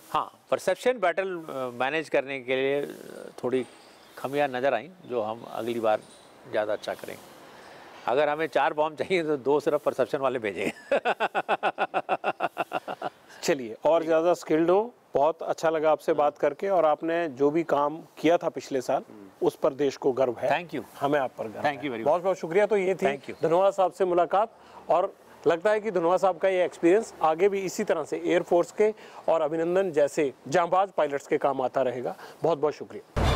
हाँ, परसेप्शन बैटल मैनेज करने के लिए थोड़ी खमियां नज़र आई, जो हम अगली बार ज़्यादा अच्छा करेंगे। अगर हमें 4 बॉम्ब चाहिए तो 2 सिर्फ परसेप्शन वाले भेजेंगे चलिए, और ज़्यादा स्किल्ड हो। बहुत अच्छा लगा आपसे बात करके, और आपने जो भी काम किया था पिछले साल, उस पर देश को गर्व है। Thank you. हमें आप पर गर्व। Thank you very much. बहुत बहुत शुक्रिया। तो ये थी धनोआ साहब से मुलाकात, और लगता है कि धनोआ साहब का ये एक्सपीरियंस आगे भी इसी तरह से एयरफोर्स के और अभिनंदन जैसे जांबाज पायलट्स के काम आता रहेगा। बहुत बहुत शुक्रिया।